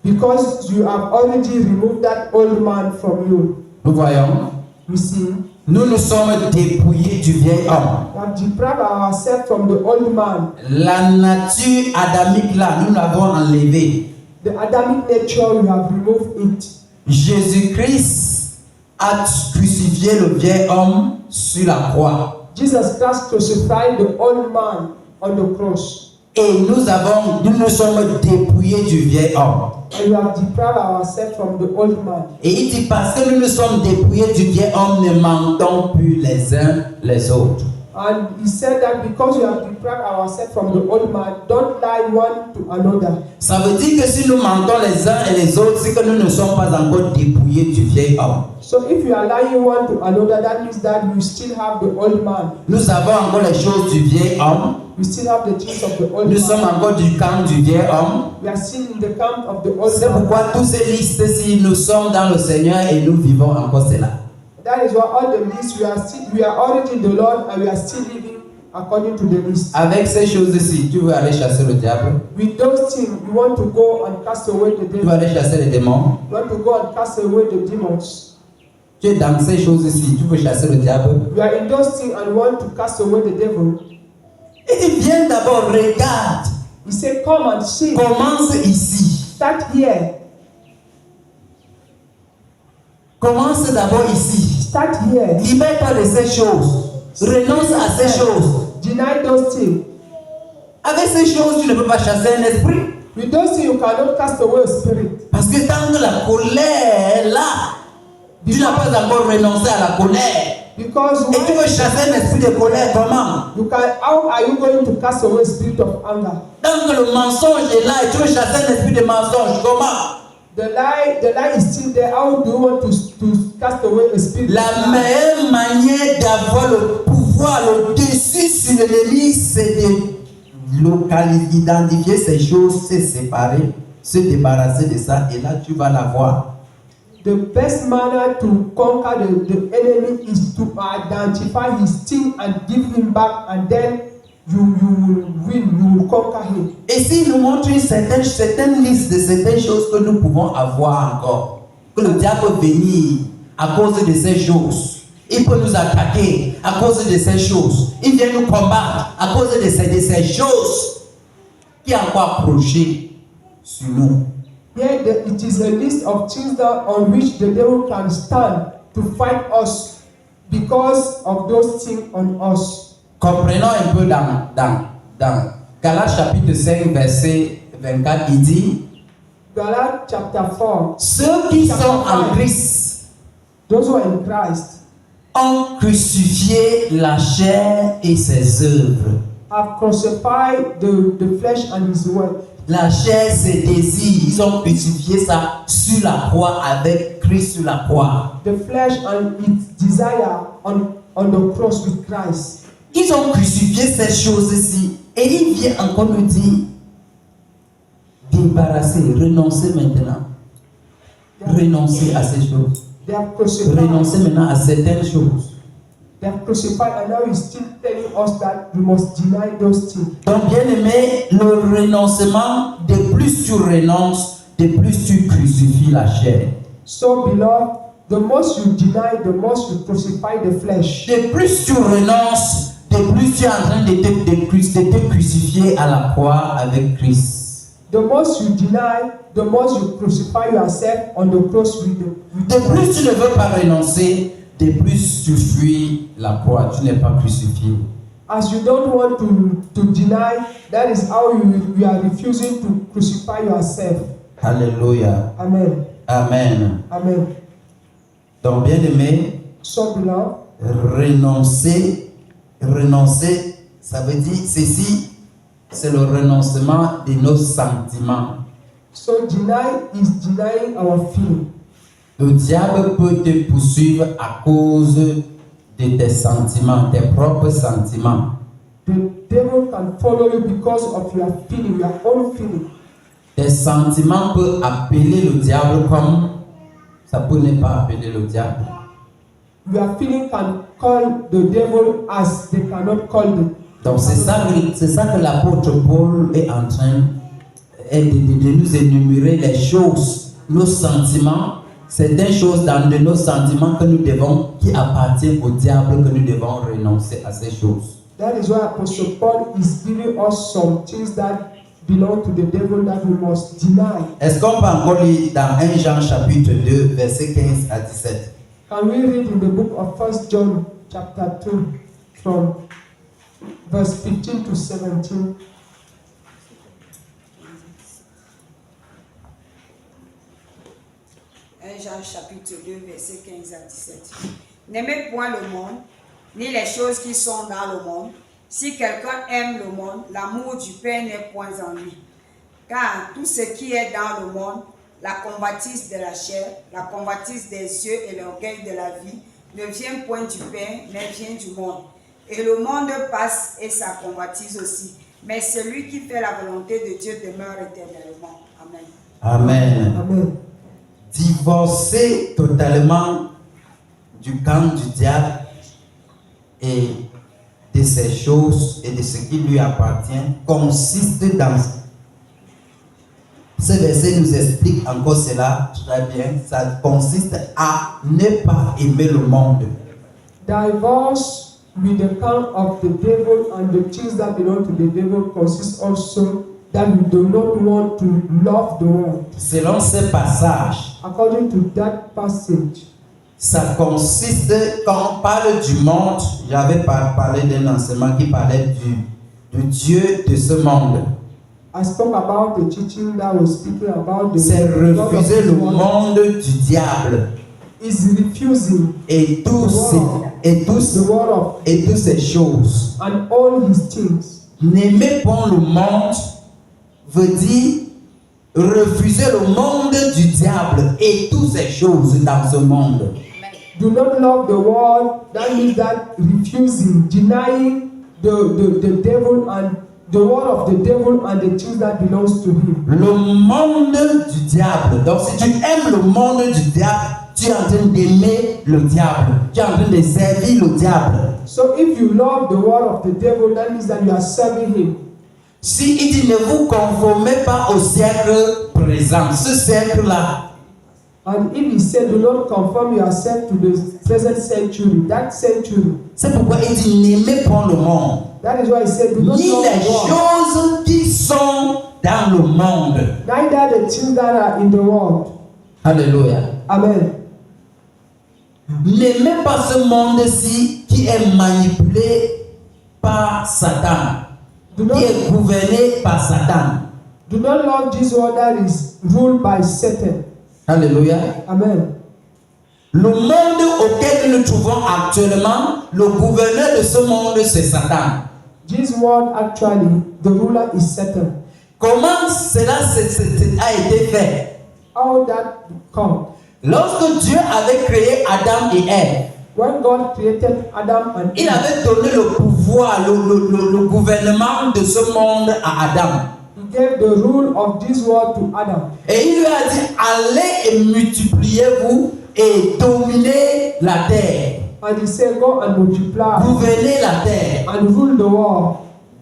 because you have already removed that old man from you. Nous voyons, You see, nous nous sommes dépouillés du vieil homme. we have deprived ourselves from the old man. La nature adamique là, nous l'avons enlevée. The Adamic nature, we have removed it. Jésus-Christ a crucifié le vieil homme sur la croix. Jesus Christ crucified the old man on the cross. Et nous nous sommes dépouillés du vieil homme. And we have deprived ourselves from the old man. Et il dit, parce que nous nous sommes dépouillés du vieil homme, ne mentons plus les uns les autres. And he said that because we have deprived ourselves from the old man, don't lie one to another. Ça veut dire que si nous mentons les uns et les autres, c'est que nous ne sommes pas encore dépouillés du vieil homme. So if you are lying one to another, that means that you still have the old man. Nous avons encore les choses du vieil homme. You still have the things of the old Nous man. sommes encore du camp du vieil homme. We are still in the camp of the old C'est man. pourquoi toutes ces listes-ci, nous sommes dans le Seigneur et nous vivons encore cela. That is why all the lists we are already in the Lord and we are still living according to the list. Avec ces choses-ci, tu veux aller chasser le diable, With those things, you want to go and cast away the tu veux devil. aller chasser les démons. You want to go and cast away the demons. Tu es dans ces choses-ci, tu veux chasser le diable. You are in those things and want to cast away the devil. Et il vient d'abord, regarde, He said, come and see. commence ici. Start here. Commence d'abord ici. Start here. Libère-toi de ces choses. Renonce à ces choses. Deny those things. Avec ces choses, tu ne peux pas chasser un esprit. With those things, you cannot cast away a spirit. Parce que tant que la colère est là, tu n'as pas encore renoncé à la colère. Because Et tu veux chasser un esprit de colère comment? how are you going to cast away a spirit of anger? Tant que le mensonge est là et tu veux chasser un esprit de mensonge, comment? The lie is still there. How do you want to cast away a spirit? La meilleure manière d'avoir le pouvoir, le dessus sur l'ennemi, c'est de identifier ces choses, se séparer, se débarrasser de ça, et là tu vas l'avoir. The best manner to conquer the enemy is to identify his thing and give him back, and then you will win, you will conquer him. Et s'il nous montre une certaine liste de certaines choses que nous pouvons avoir encore, que le diable peut venir à cause de ces choses, il peut nous attaquer à cause de ces choses, il vient nous combattre à cause de ces choses qui sont encore approchées sur nous. Here it is a list of things on which the devil can stand to fight us because of those things on us. Comprenons un peu dans Galates chapitre 5 verset 24, il dit, Galates chapter 4. ceux qui sont en Christ Those who are in Christ ont crucifié la chair et ses œuvres. have crucified the flesh and his word. La chair, ses désirs, ils ont crucifié ça sur la croix avec Christ sur la croix. The flesh and its desire on the cross with Christ. Ils ont crucifié ces choses-ci et il vient encore nous dire, débarrasser, renoncer maintenant. Renoncer à ces choses. They have crucified. Renoncer maintenant à certaines choses. They have crucified, and now he's still telling us that we must deny those things. Donc, bien aimé, le renoncement, de plus tu renonces, de plus tu crucifies la chair. So, beloved, the most you deny, the most you crucify the flesh. De plus tu renonces, de plus tu es en train de te crucifier à la croix avec Christ. The most you deny, the most you crucify yourself on the cross with De plus tu ne veux pas renoncer, de plus tu fuis la croix, tu n'es pas crucifié. As you don't want to deny, that is how you are refusing to crucify yourself. Alléluia. Amen. Amen. Amen. Donc, bien aimé, So, beloved, renoncer, ça veut dire ceci, c'est le renoncement de nos sentiments. so deny is denying our feeling. Le diable peut te poursuivre à cause de tes sentiments, tes propres sentiments. The devil can follow you because of your feeling, your own feeling. Tes sentiments peuvent appeler le diable comme ça peut ne pas appeler le diable. Your feeling can call the devil as they cannot call the. Donc c'est ça que l'apôtre Paul est en train de nous énumérer les choses, nos sentiments. Certaines choses dans de nos sentiments que nous devons, qui appartiennent au diable, que nous devons renoncer à ces choses. That is why Apostle Paul is giving us some things that belong to the devil that we must deny. Est-ce qu'on peut encore lire dans 1 Jean chapitre 2, versets 15 à 17? Can we read in the book of 1 John chapter 2 from verse 15 to 17? 1 Jean chapitre 2, verset 15 à 17. N'aimez point le monde, ni les choses qui sont dans le monde. Si quelqu'un aime le monde, l'amour du Père n'est point en lui. Car tout ce qui est dans le monde, la convoitise de la chair, la convoitise des yeux et l'orgueil de la vie, ne vient point du Père, mais vient du monde. Et le monde passe et sa convoitise aussi. Mais celui qui fait la volonté de Dieu demeure éternellement. Amen. Amen. Amen. Divorcer totalement du camp du diable et de ces choses et de ce qui lui appartient consiste dans... Ce verset nous explique encore cela très bien. Ça consiste à ne pas aimer le monde. Divorce with the count of the devil and the things that belong to the devil consists also that we do not want to love the world. Selon ce passage, According to that passage, ça consiste, quand on parle du monde, j'avais parlé d'un enseignement qui parlait du Dieu de ce monde. I spoke about the teaching that was speaking about the C'est God of refuser this le world. monde du diable Is refusing et toutes ces choses. and all his things. N'aimer pas le monde veut dire refuser le monde du diable et toutes ces choses dans ce monde. Do not love the world. That means that refusing, denying the devil and the word of the devil and the things that belongs to him. Le monde du diable. Donc si tu aimes le monde du diable, tu es en train d'aimer le diable. Tu es en train de servir le diable. So if you love the word of the devil, that means that you are serving him. Si il dit ne vous conformez pas au siècle présent, ce siècle-là, And if he said, do not conform yourself to the present century, that century, c'est pourquoi il dit n'aimez pas le monde, that is why he said, do not ni love les the world, choses qui sont dans le monde. neither the things that are in the world. Alléluia. Amen. N'aimez pas ce monde-ci qui est manipulé par Satan, Do qui not, est gouverné par Satan. do not love this world that is ruled by Satan. Alléluia. Amen. Le monde auquel nous nous trouvons actuellement, le gouverneur de ce monde, c'est Satan. This world actually, the ruler is Satan. Comment cela a été fait? How that come? Lorsque Dieu avait créé Adam et Ève, When God created Adam and il Eve, avait donné le pouvoir, le gouvernement de ce monde à Adam. He gave the rule of this world to Adam. Et il lui a dit, allez et multipliez-vous et dominez la terre. And he said, go and multiply Gouvernez la terre. and rule the world.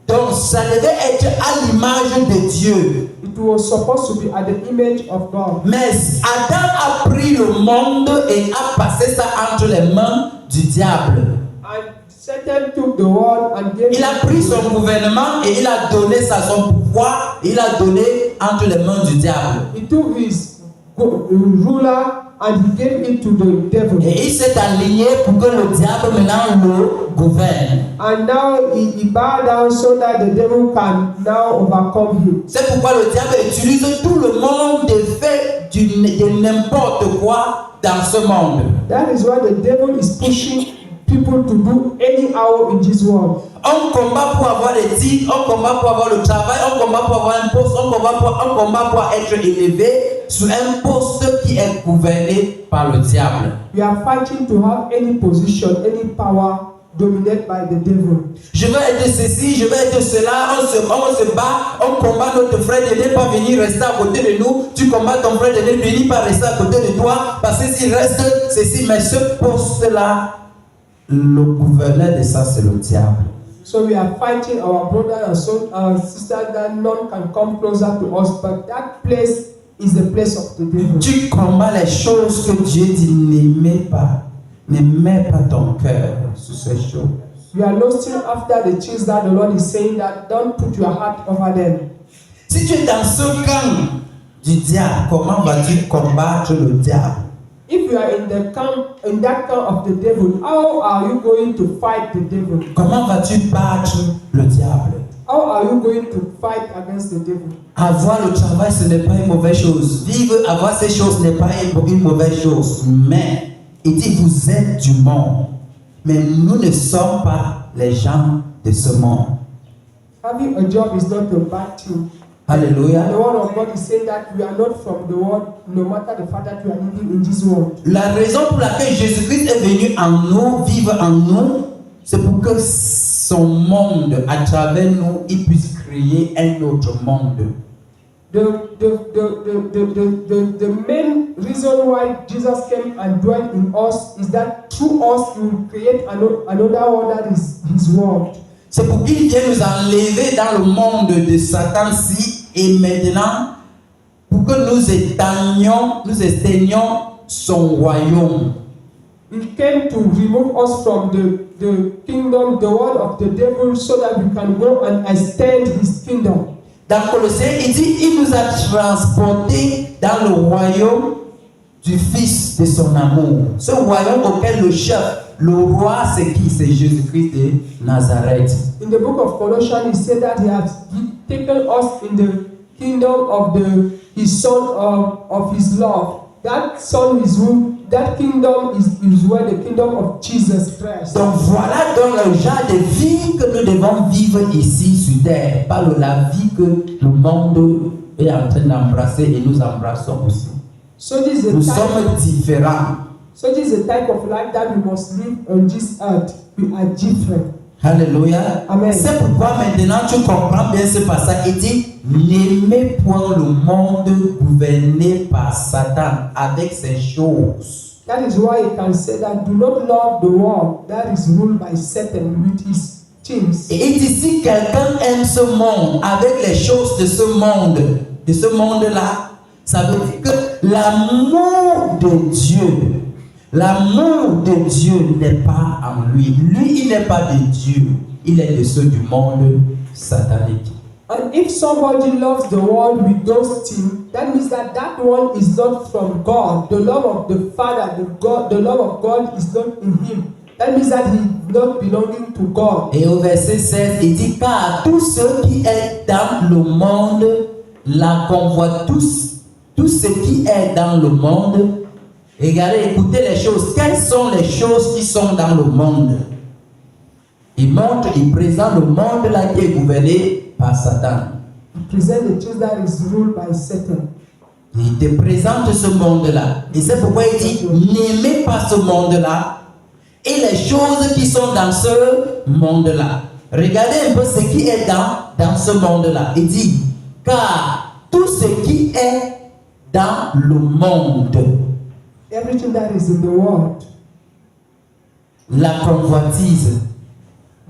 Donc ça devait être à l'image de Dieu. It was supposed to be at the image of God. Mais Adam a pris le monde et a passé ça entre les mains du diable. And Satan took the world and gave Il a pris son gouvernement et il a donné ça, son pouvoir, il a donné entre les mains du diable. He took his ruler and he gave it to the devil. Et il s'est aligné pour que le diable maintenant le gouverne. And now he bowed down so that the devil can now overcome him. C'est pourquoi le diable utilise tout le monde de faire de n'importe quoi dans ce monde. That is why the devil is pushing people to do anyhow in this world. On combat pour avoir des titres, on combat pour avoir le travail, on combat pour avoir un poste, on combat pour être élevé sur un poste qui est gouverné par le diable. We are fighting to have any position, any power dominated by the devil. Je veux être ceci, je veux être cela, on se bat, on combat notre frère de ne pas venir rester à côté de nous. Tu combats ton frère de ne venir pas rester à côté de toi, parce que s'il reste ceci, mais ce poste-là, le gouverneur de ça, c'est le diable. So we are fighting our brother and sister that none can come closer to us, but that place is the place of the devil. Tu combats les choses que Dieu dit n'aimez pas. Ne mets pas ton cœur sur ces choses. You are lusting after the things that the Lord is saying that don't put your heart over them. Si tu es dans ce camp du diable, comment vas-tu combattre le diable? If you are in that camp of the devil, how are you going to fight the devil? Comment vas-tu battre le diable? How are you going to fight against the devil? Avoir le travail, ce n'est pas une mauvaise chose. Vivre, avoir ces choses n'est pas une mauvaise chose. Mais il dit, vous êtes du monde. Mais nous ne sommes pas les gens de ce monde. Having a job is not a bad thing. Alléluia. The word of God is saying that we are not from the world, no matter the fact that we are living in this world. La raison pour laquelle Jésus-Christ est venu en nous, vivre en nous, c'est pour que son monde, à travers nous, il puisse créer un autre monde. The main reason why Jesus came and dwelt in us is that through us he will create another world that is his world. C'est pour qu'il vienne nous enlever dans le monde de Satan-ci et maintenant pour que nous éteignions son royaume. He came to remove us from the kingdom, the world of the devil, so that we can go and extend his kingdom. Dans Colossiens, il dit, il nous a transportés dans le royaume du Fils de son amour. Ce royaume auquel le chef, le roi, c'est qui? C'est Jésus-Christ de Nazareth. In the book of Colossians, he said that he has taken us in the kingdom of his son of his love. That son is who, that kingdom is where the kingdom of Jesus Christ. Donc voilà donc le genre de vie que nous devons vivre ici sur terre, pas la vie que le monde est en train d'embrasser et nous embrassons aussi. Nous sommes différents. So this is the type of life that we must live on this earth. We are different. Alléluia. Amen. C'est pourquoi maintenant tu comprends bien ce passage. Il dit, n'aimez point le monde gouverné par Satan avec ses choses. That is why he can say that do not love the world that is ruled by Satan with his things. Et il dit, si quelqu'un aime ce monde avec les choses de ce monde-là, ça veut dire que l'amour de Dieu n'est pas en lui. Lui, il n'est pas de Dieu. Il est de ceux du monde satanique. And if somebody loves the world with those things, that means that one is not from God. The love of the Father, the love of God is not in him. That means that he is not belonging to God. Et au verset 16, il dit, car tout ce qui est dans le monde, la convoite, tout ce qui est dans le monde. Regardez, écoutez les choses. Quelles sont les choses qui sont dans le monde? Il présente le monde là qui est gouverné par Satan. He presents the things that is ruled by Satan. Il te présente ce monde-là. Et c'est pourquoi il dit, n'aimez pas ce monde-là et les choses qui sont dans ce monde-là. Regardez un peu ce qui est dans ce monde-là. Il dit, car tout ce qui est dans le monde, everything that is in the world, la convoitise,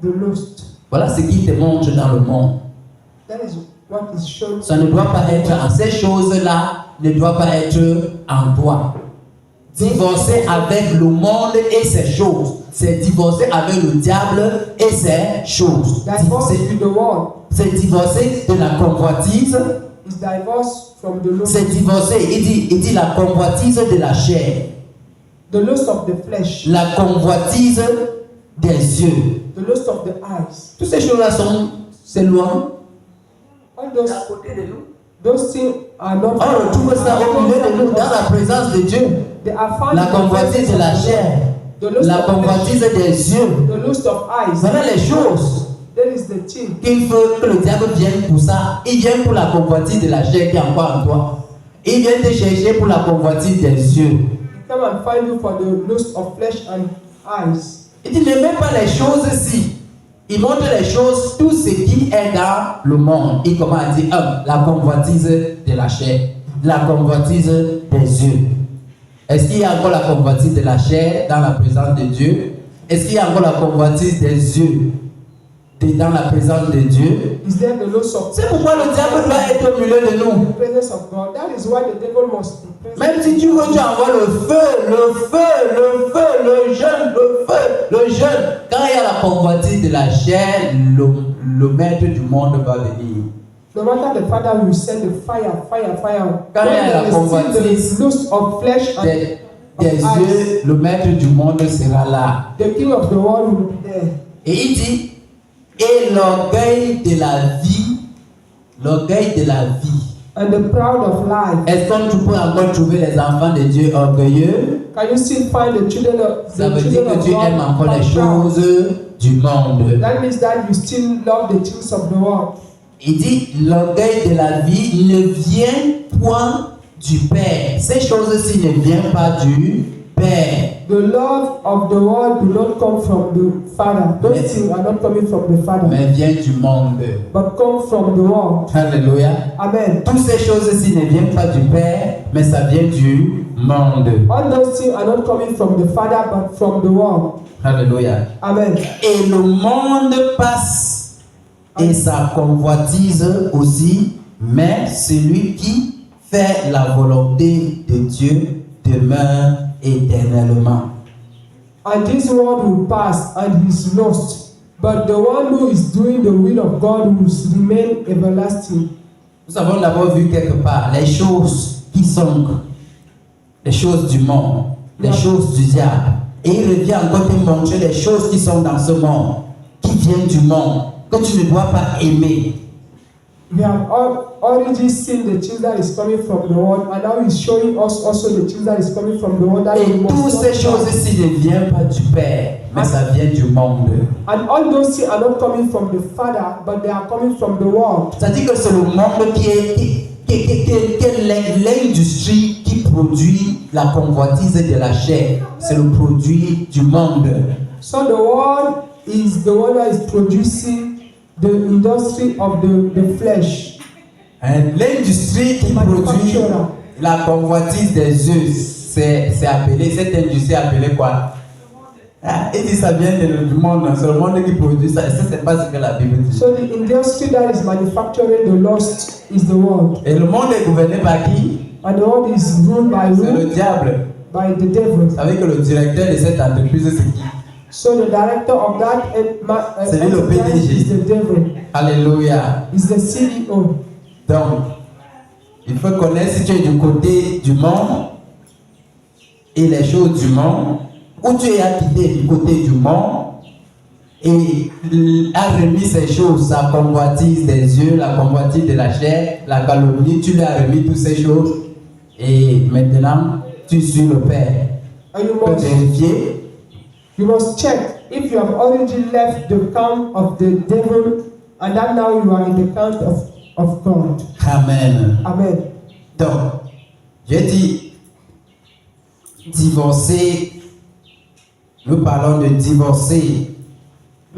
the lust, voilà ce qui te montre dans le monde. that is what is shown. Ça ne doit pas être en ces choses-là, ne doit pas être en toi. Divorcer avec le monde et ses choses, c'est divorcer avec le diable et ses choses. Divorce with the world. C'est divorcer de la convoitise is divorce from the lust. C'est divorcer. Il dit la convoitise de la chair, The lust of the flesh, la convoitise des yeux. the lust of the eyes. Toutes ces choses-là c'est loin. All À côté de nous. those things are not. On retrouve ça au milieu de nous, dans la présence de Dieu. They are found La in the convoitise presence de of la the chair, Lord. The lust la of the convoitise flesh, des yeux. the lust of eyes. Voilà les choses That is the thing. qu'il faut que le diable vienne pour ça. Il vient pour la convoitise de la chair qui est encore en toi. Il vient te chercher pour la convoitise des yeux. Come and find you for the lust of flesh and eyes. Il dit ne mets pas les choses-ci. Il montre les choses, tout ce qui est dans le monde. Il commence à dire la convoitise de la chair, la convoitise des yeux. Est-ce qu'il y a encore la convoitise de la chair dans la présence de Dieu? Est-ce qu'il y a encore la convoitise des yeux dans la présence de Dieu? Is there the lust of C'est pourquoi le diable doit être au milieu de nous. the presence of God? That is why the devil must be present. Même si tu veux, tu envoies le feu, le jeûne. Quand il y a la convoitise de la chair, le maître du monde va venir. No matter the Father will send the fire. Quand il y a la When there is convoitise still the lust of flesh and Des yeux, le maître du monde sera là. the king of the world will be there. Et il dit, et l'orgueil de la vie, And the proud of life. est-ce que tu peux encore trouver les enfants de Dieu orgueilleux? Can you still find the children of Ça the veut dire children que of tu God aimes encore les proud? choses du monde. That means that you still love the things of the world. Il dit, l'orgueil de la vie ne vient point du Père. Ces choses-ci ne viennent pas du Père. The love of the world do not come from the Father. Those things are not coming from the Father, Mais vient du monde. but come from the world. Alléluia. Amen. Toutes ces choses-ci ne viennent pas du Père, mais ça vient du monde. All those things are not coming from the Father, but from the world. Alléluia. Amen. Et le monde passe et sa convoitise aussi, mais celui qui fait la volonté de Dieu demeure éternellement. And this world will pass and is lost, but the one who is doing the will of God will remain everlasting. Nous avons d'abord vu quelque part les choses qui sont les choses du monde, les choses du diable. Et il revient encore te montrer les choses qui sont dans ce monde, qui viennent du monde, que tu ne dois pas aimer. We have already seen the things that is coming from the world, and now he's showing us also the things that is coming from the world. That we Et must toutes not ces pass. choses-ci ne viennent pas du Père, mais ça vient du monde. And all those things are not coming from the Father, but they are coming from the world. C'est-à-dire que c'est le monde qui est l'industrie qui produit la convoitise de la chair. C'est le produit du monde. So the world is the one that is producing the industry of the flesh. L'industrie qui produit la convoitise des yeux, c'est appelé, cette industrie est appelée quoi? Il dit ça vient du monde, c'est le monde qui produit ça. Ça, c'est pas ce que la Bible dit. So the industry that is manufacturing the lust is the world. Et le monde est gouverné par qui? And the world is ruled by C'est le who? diable. By the devil. Vous savez que le directeur de cette entreprise, c'est qui? So the director of that C'est lui le enterprise PDG. is the devil. Alléluia. Is the CEO. Donc, il faut connaître si tu es du côté du monde et les choses du monde, ou tu es quitté du côté du monde et a remis ces choses, sa convoitise des yeux, la convoitise de la chair, la calomnie, tu lui as remis toutes ces choses et maintenant tu suis le Père. And Tu peux vérifier. you must check if you have already left the camp of the devil and that now you are in the camp of God. Amen. Amen. Donc, j'ai dit divorcer. Nous parlons de divorcer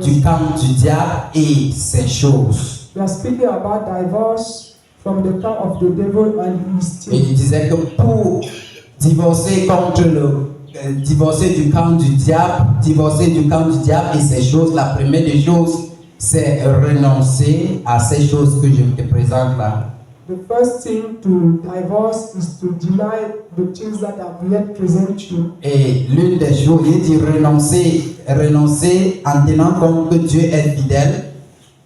du camp du diable et ses choses. We are speaking about divorce from the camp of the devil and his Et il team. disait que pour divorcer divorcer du camp du diable et ses choses, la première des choses, c'est renoncer à ces choses que je te présente là. The first thing to divorce is to deny the things that have yet present you. Et l'une des choses, il dit renoncer en tenant compte que Dieu est fidèle,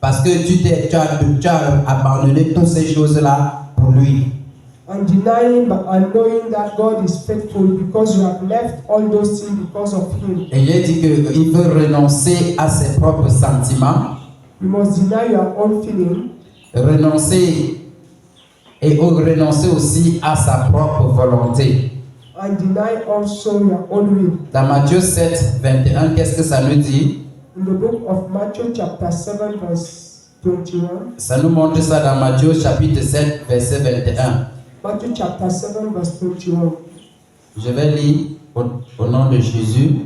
parce que tu as abandonné toutes ces choses-là pour lui. And denying and knowing that God is faithful because you have left all those things because of Him. Et j'ai dit qu'il veut renoncer à ses propres sentiments, You must deny your own feeling renoncer aussi à sa propre volonté. and deny also your own will. Dans Matthieu 7, 21, qu'est-ce que ça nous dit? In the book of Matthew chapter 7 verse 21, Ça nous montre ça dans Matthieu chapitre 7, verset 21. Matthew chapter 7 verse 21. Je vais lire au nom de Jésus.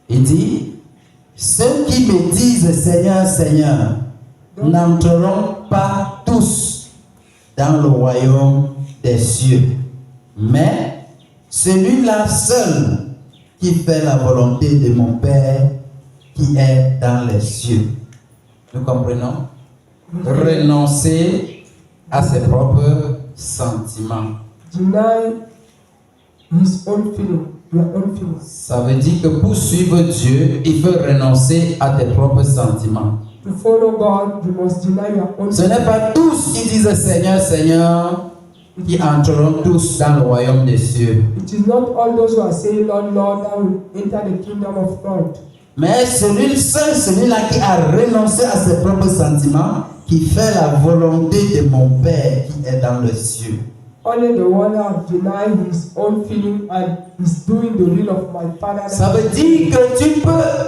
Il dit, ceux qui me disent Seigneur, Seigneur, n'entreront pas tous dans le royaume des cieux, mais celui-là seul qui fait la volonté de mon Père qui est dans les cieux. Nous comprenons? Renoncer à ses propres sentiments. Deny his own feeling, your own feelings. Ça veut dire que pour suivre Dieu, il faut renoncer à tes propres sentiments. To follow God, you must deny your own Ce n'est pas tous qui disent Seigneur, Seigneur, qui entreront tous dans le royaume des cieux. It is not all those who are saying, Lord, Lord, that will enter the kingdom of God. Mais celui-là qui a renoncé à ses propres sentiments, qui fait la volonté de mon Père qui est dans les cieux. Only the one who has denied his own feeling and is doing the will of my Father. Ça veut dire que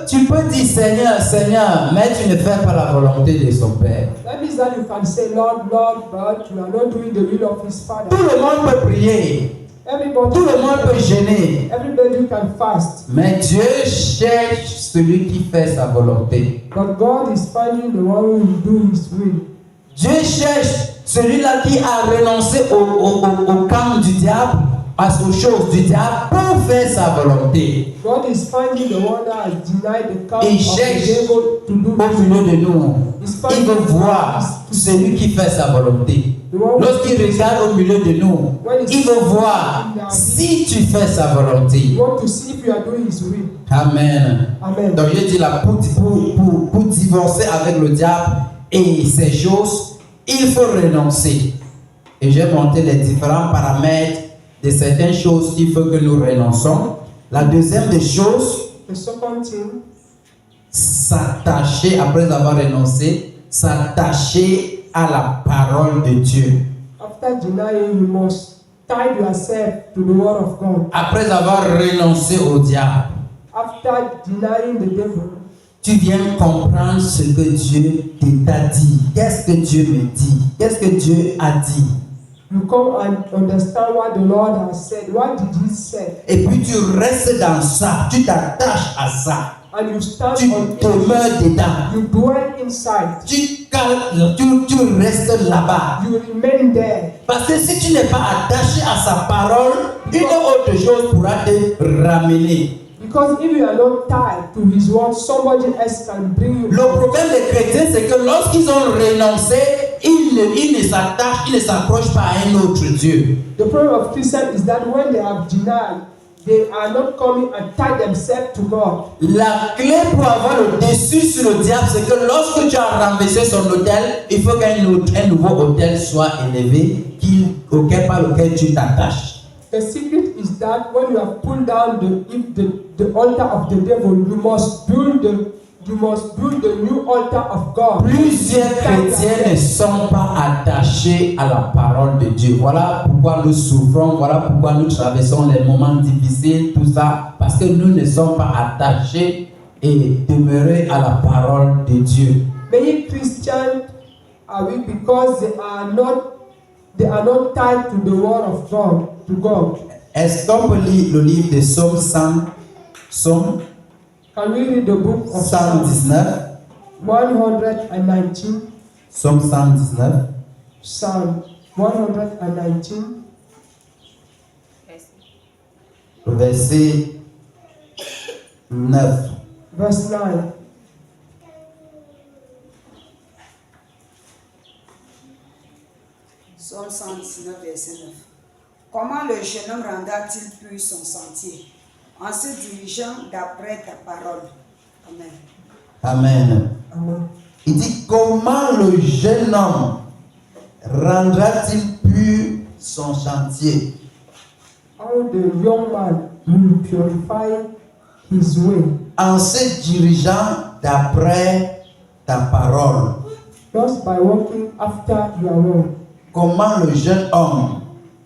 tu peux dire Seigneur, Seigneur, mais tu ne fais pas la volonté de son Père. That means that you can say, Lord, Lord, but you are not doing the will of his Father. Tout le monde peut prier, Everybody, tout le monde peut jeûner, everybody can fast. mais Dieu cherche celui qui fait sa volonté. But God is finding the one who will do his will. Dieu cherche celui-là qui a renoncé au camp du diable, aux choses du diable, pour faire sa volonté. God is finding the one that has denied the camp Il of the cherche devil to do au his milieu will. de nous. Il veut voir celui qui fait sa volonté. Lorsqu'il regarde au milieu de nous, il veut voir si tu fais sa volonté. You want to see if you are doing his will. Amen. Amen. Donc je dis là, pour divorcer avec le diable et ces choses, il faut renoncer. Et j'ai montré les différents paramètres de certaines choses qu'il faut que nous renonçons. La deuxième des choses, The second thing, s'attacher, après avoir renoncé, s'attacher à la parole de Dieu. after denying, you must tie yourself to the word of God. Après avoir renoncé au diable, After denying the devil, tu viens comprendre ce que Dieu t'a dit. Qu'est-ce que Dieu me dit? Qu'est-ce que Dieu a dit? you come and understand what the Lord has said. What did he say? Et puis tu restes dans ça, tu t'attaches à ça, And you stand tu on it. demeures dedans, You dwell inside. tu restes là-bas. You remain there. Parce que si tu n'es pas attaché à sa parole, une autre chose pourra te ramener. Because if you are not tied to his word, somebody else can bring you. Le problème des chrétiens, c'est que lorsqu'ils ont renoncé, ils ne s'attachent, ils ne s'approchent pas à un autre Dieu. The problem of Christians is that when they have denied, they are not coming and tie themselves to God. La clé pour avoir le dessus sur le diable, c'est que lorsque tu as renversé son autel, il faut qu'un nouveau autel soit élevé, par lequel tu t'attaches. The secret is that when you have pulled down the altar of the devil, you must build the new altar of God. Plusieurs chrétiens ne sont pas attachés à la parole de Dieu. Voilà pourquoi nous souffrons, voilà pourquoi nous traversons les moments difficiles, tout ça, parce que nous ne sommes pas attachés et demeurés à la parole de Dieu. Many Christians are weak because they are not tied to the word of God, to God. Est-ce qu'on peut lire le livre de Psaume 100, Can we read the book of Psalm 119? 119? Psaume 119. Psalm 119, Verset 9. verse 9. Psaume 119, verset 9. Comment le jeune homme rendra-t-il plus son sentier en se dirigeant d'après ta parole? Amen. Amen. Amen. Il dit comment le jeune homme rendra-t-il pur son chantier? How the young man will purify his way, En se dirigeant d'après ta parole. just by walking after your word. Comment le jeune homme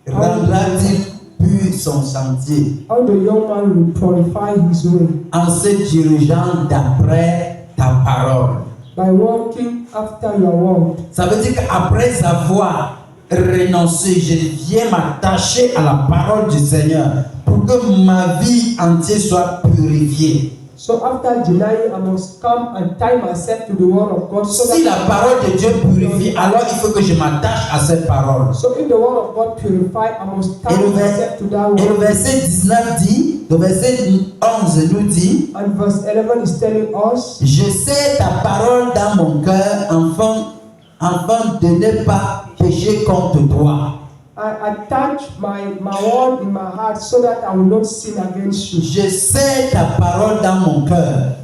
rendra-t-il pur son chantier? How the young man will purify his way, En se dirigeant d'après ta parole. by walking after your word. Ça veut dire qu'après avoir renoncé, je viens m'attacher à la parole du Seigneur pour que ma vie entière soit purifiée. So after denying, I must come and tie myself to the word of God. So Si la that parole de Dieu purifie, alors il faut que je m'attache à cette parole. so if the word of God purify, I must tie Et myself to that le word. verset 19 dit, le verset 11 nous dit, And verse 11 is telling us, je sais ta parole dans mon cœur, afin de ne pas pécher contre toi. I attach my word in my heart so that I will not sin against you. Je sais ta parole dans mon cœur,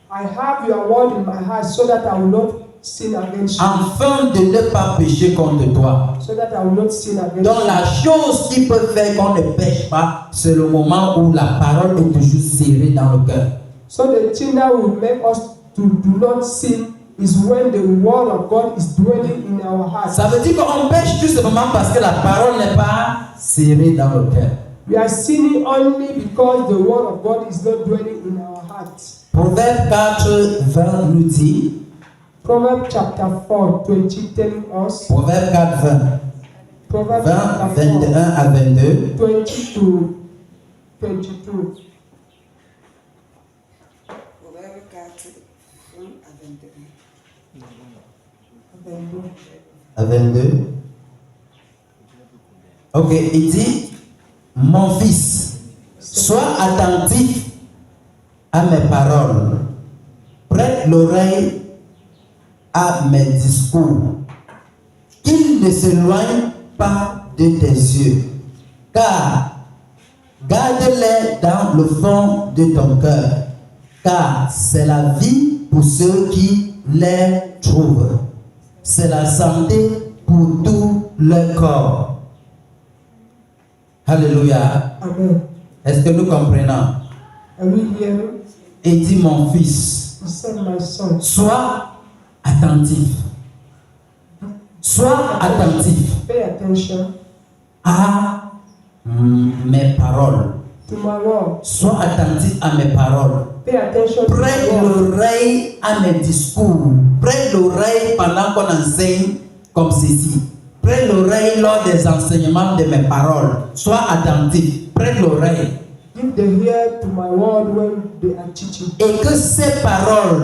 I have your word in my heart so that I will not sin against you. afin de ne pas pécher contre toi. So that I will not sin against Donc you. la chose qui peut faire qu'on ne pêche pas, c'est le moment où la parole est toujours serrée dans le cœur. So the thing that will make us to do not sin is when the word of God is dwelling in our hearts. Ça veut dire qu'on pêche tout simplement parce que la parole n'est pas serrée dans le cœur. We are sinning only because the word of God is not dwelling in our hearts. Proverbe 4, 20 nous dit, Proverbs chapter 4, 20 telling us, Proverbe 4, 20, Proverbs 20, chapter 21 4, à 22. 20 to 22. Proverbe 4, 1 à 21. À 22. Ok, il dit, mon fils, sois attentif à mes paroles, prête l'oreille à mes discours, qu'il ne s'éloigne pas de tes yeux, car garde-les dans le fond de ton cœur, car c'est la vie pour ceux qui les trouvent. C'est la santé pour tout le corps. Alléluia. Amen. Est-ce que nous comprenons? Are we hearing? Et dit mon fils, He said, my son, sois attentif. Sois attentif pay attention à mes paroles. to my word. Sois attentif à mes paroles. Pay attention to Prête my word. l'oreille à mes discours. Prête l'oreille pendant qu'on enseigne comme ceci. Prête l'oreille lors des enseignements de mes paroles. Sois attentif. Prête l'oreille. Give the ear to my word when they are teaching. Et que ces paroles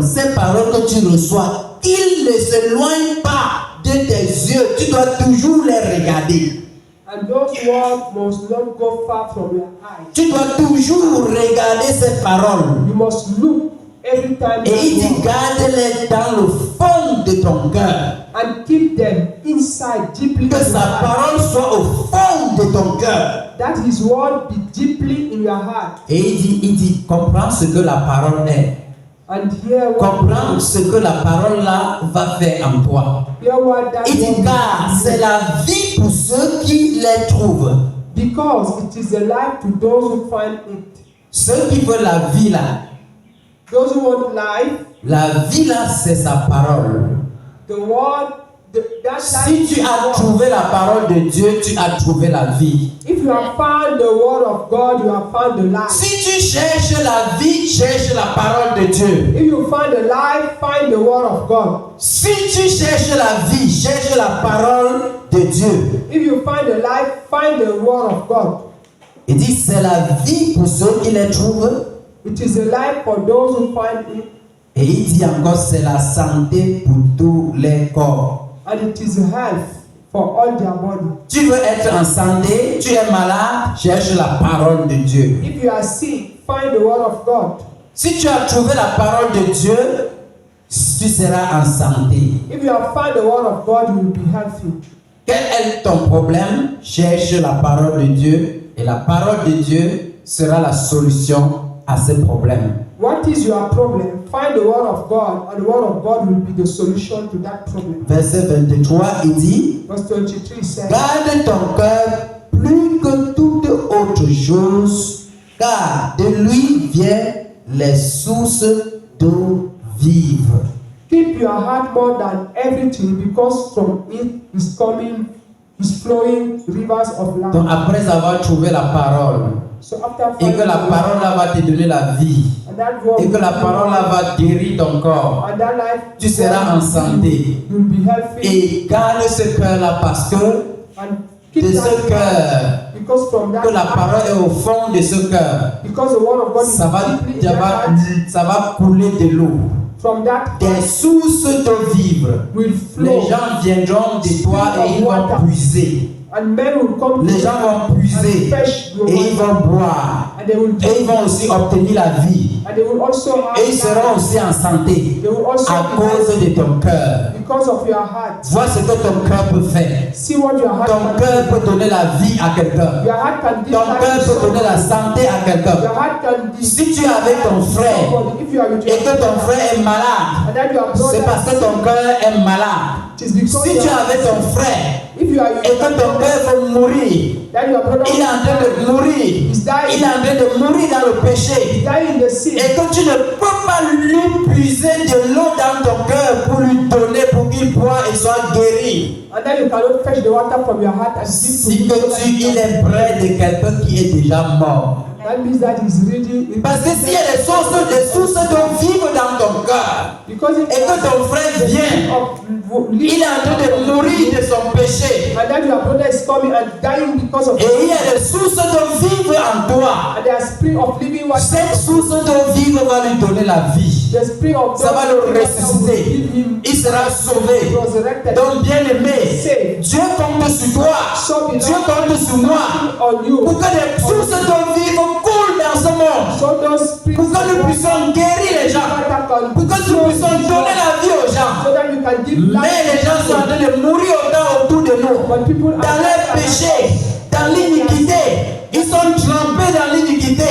que tu reçois, qu'ils ne s'éloignent pas de tes yeux. Tu dois toujours les regarder. And those words must not go far from your eyes. Tu dois toujours regarder ces paroles. You must look every time Et il dit, you garde-les dans le fond de ton cœur. and keep them inside deeply. Que in your sa heart. parole soit au fond de ton cœur. That his word be deeply in your heart. Et il dit, comprends ce que la parole est. And hear Comprends what, ce que la parole là va faire en toi. hear what that Il dit, word car will c'est do. la vie pour ceux qui les trouvent. Because it is a life to those who find it. Ceux qui veulent la vie là, Those who want life, la vie là, c'est sa parole. the word, that Si life tu is as word. trouvé la parole de Dieu, tu as trouvé la vie. If you have found the word of God, you have found the life. Si tu cherches la vie, cherche la parole de Dieu. If you find the life, find the word of God. Si tu cherches la vie, cherche la parole de Dieu. If you find the life, find the word of God. Il dit, c'est la vie pour ceux qui les trouvent. It is a life for those who find it, Et il dit encore, c'est la santé pour tous les corps. and it is health for all their body. Tu veux être en santé, tu es malade, cherche la parole de Dieu. If you are sick, find the word of God. Si tu as trouvé la parole de Dieu, tu seras en santé. If you have found the word of God, you will be healthy. Quel est ton problème? Cherche la parole de Dieu et la parole de Dieu sera la solution à ce problème. What is your problem? Find the word of God, and the word of God will be the solution to that problem. Verset 23, il dit, Verse 23 says, garde ton cœur plus que toute autre chose, car de lui viennent les sources d'eau vive. keep your heart more than everything, because from it is flowing rivers of life. Donc après avoir trouvé la parole, So after et que la finding parole là va te donner la vie, and that word et que la parole là va guérir ton corps, and that life, tu seras en santé. you'll be healthy. Et garde ce cœur là parce que And keep de that ce cœur, because from that que la parole est au fond de ce cœur, because the word of God is ça va, deeply in ça that va, heart, ça va couler de l'eau. from that Des sources d'eau vive. will Les flow, gens viendront de toi et ils vont puiser. and men will come Les to gens vont and puiser fetch the et ils water, vont boire. and they will Et ils vont aussi obtenir la vie. and they will also have Et ils seront aussi en santé they will also à be cause healthy de ton cœur. because of your heart. Vois ce que ton cœur peut faire. See what your heart Ton can cœur do. peut donner la vie à quelqu'un. Your heart can give Ton life cœur to peut donner la someone. santé à quelqu'un. Your heart can give Si tu es avec ton frère somebody. If you are with et your que ton frère est malade, and that your c'est parce que brother, ton cœur est malade. it is because Si your tu es heart- avec ton frère if you are with et que ton cœur veut mourir, that your brother il est en train de mourir. is dying, Il est en train de mourir dans le péché. dying in the sin, Et que tu ne peux pas lui puiser de l'eau dans ton cœur pour lui donner, pour qu'il boive et soit guéri. and then you cannot fetch the water from your heart and give to Si him que so that tu, il est près de quelqu'un qui est déjà mort. that means that is really Parce que s'il y a des sources d'eau vive dans ton cœur, because if et que ton frère vient, il est en train de mourir de son péché, and that your brother is coming and dying because of et il y a des sources d'eau vive en toi, and there are spring of living water, cette source d'eau vive va lui donner la vie. the spring of Ça va le water will ressusciter. give him Il sera sauvé. resurrected. Donc, bien-aimé, Dieu compte sur toi. Dieu compte sur moi. On you, Pour que des sources d'eau vive coulent dans ce monde. so those springs Pour que nous puissions guérir les gens. Pour que nous puissions donner la vie aux gens. so that you can give Mais les gens sont en train de mourir autant autour de nous. But people are Dans leur péché, dans l'iniquité. Ils sont trempés dans l'iniquité.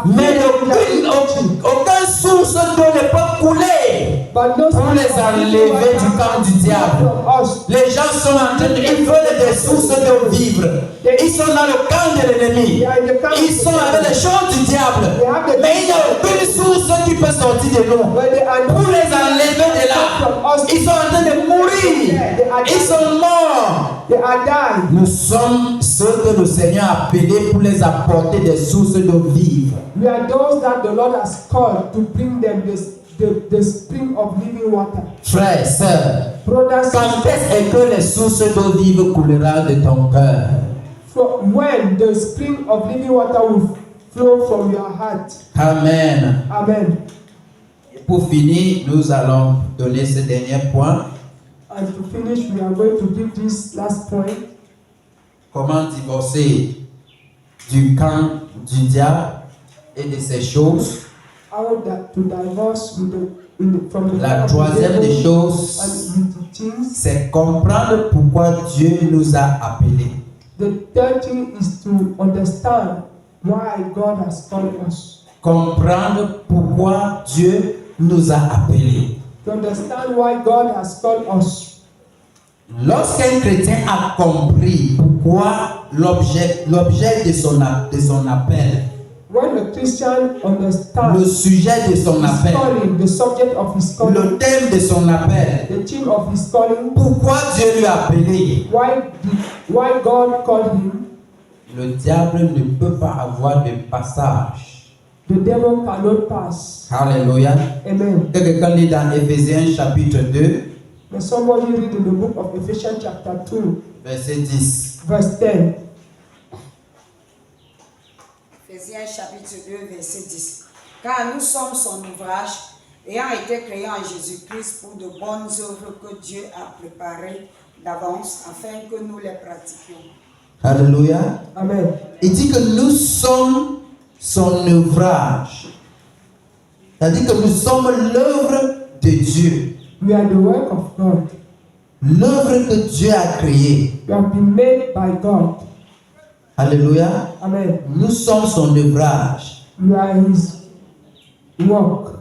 Mais aucune source d'eau ne peut couler but those pour les enlever du camp du diable. from us. Les gens sont en train de, ils veulent des sources d'eau vivre. Ils sont dans le camp de l'ennemi. Ils sont avec les choses du diable. Mais il n'y a aucune source qui peut sortir de nous When they are pour les enlever de là. Ils sont en train de mourir. Ils sont morts. they are dying. Nous sommes ceux que le Seigneur a appelés pour les apporter des sources d'eau vive. We are those that the Lord has called to bring them the spring of living water. Frères, sœurs, Brothers, quand est-ce que les sources d'eau vive couleront de ton cœur? when the spring of living water will flow from your heart. Amen. Amen. Pour finir, nous allons donner ce dernier point. And to finish, we are going to give this last point. Comment divorcer du camp du diable et de ces choses. How to divorce from the La camp of the troisième des devil choses, and with the things. c'est comprendre pourquoi Dieu nous a appelés. The third thing is to understand why God has called us. Comprendre pourquoi Dieu nous a appelés. To understand why God has called us. Lorsqu'un chrétien a compris pourquoi l'objet de son appel, When a Christian understands le sujet de son his appel, calling, the subject of his calling, le thème de son appel, the theme of his calling, pourquoi Dieu lui a appelé, why God called him, le diable ne peut pas avoir de passage. the devil cannot pass. Alléluia. Amen. Que quelqu'un lit dans Éphésiens chapitre 2, May somebody read in the book of Ephesians chapter 2, verset 10. verse 10. Éphésiens chapitre 2, verset 10. Car nous sommes son ouvrage, ayant été créés en Jésus-Christ pour de bonnes œuvres que Dieu a préparées d'avance afin que nous les pratiquions. Alléluia. Amen. Il dit que nous sommes son ouvrage. C'est-à-dire que nous sommes l'œuvre de Dieu. We are the work of God. L'œuvre que Dieu a créée. We have been made by God. Alléluia. Amen. Nous sommes son ouvrage. We are His work.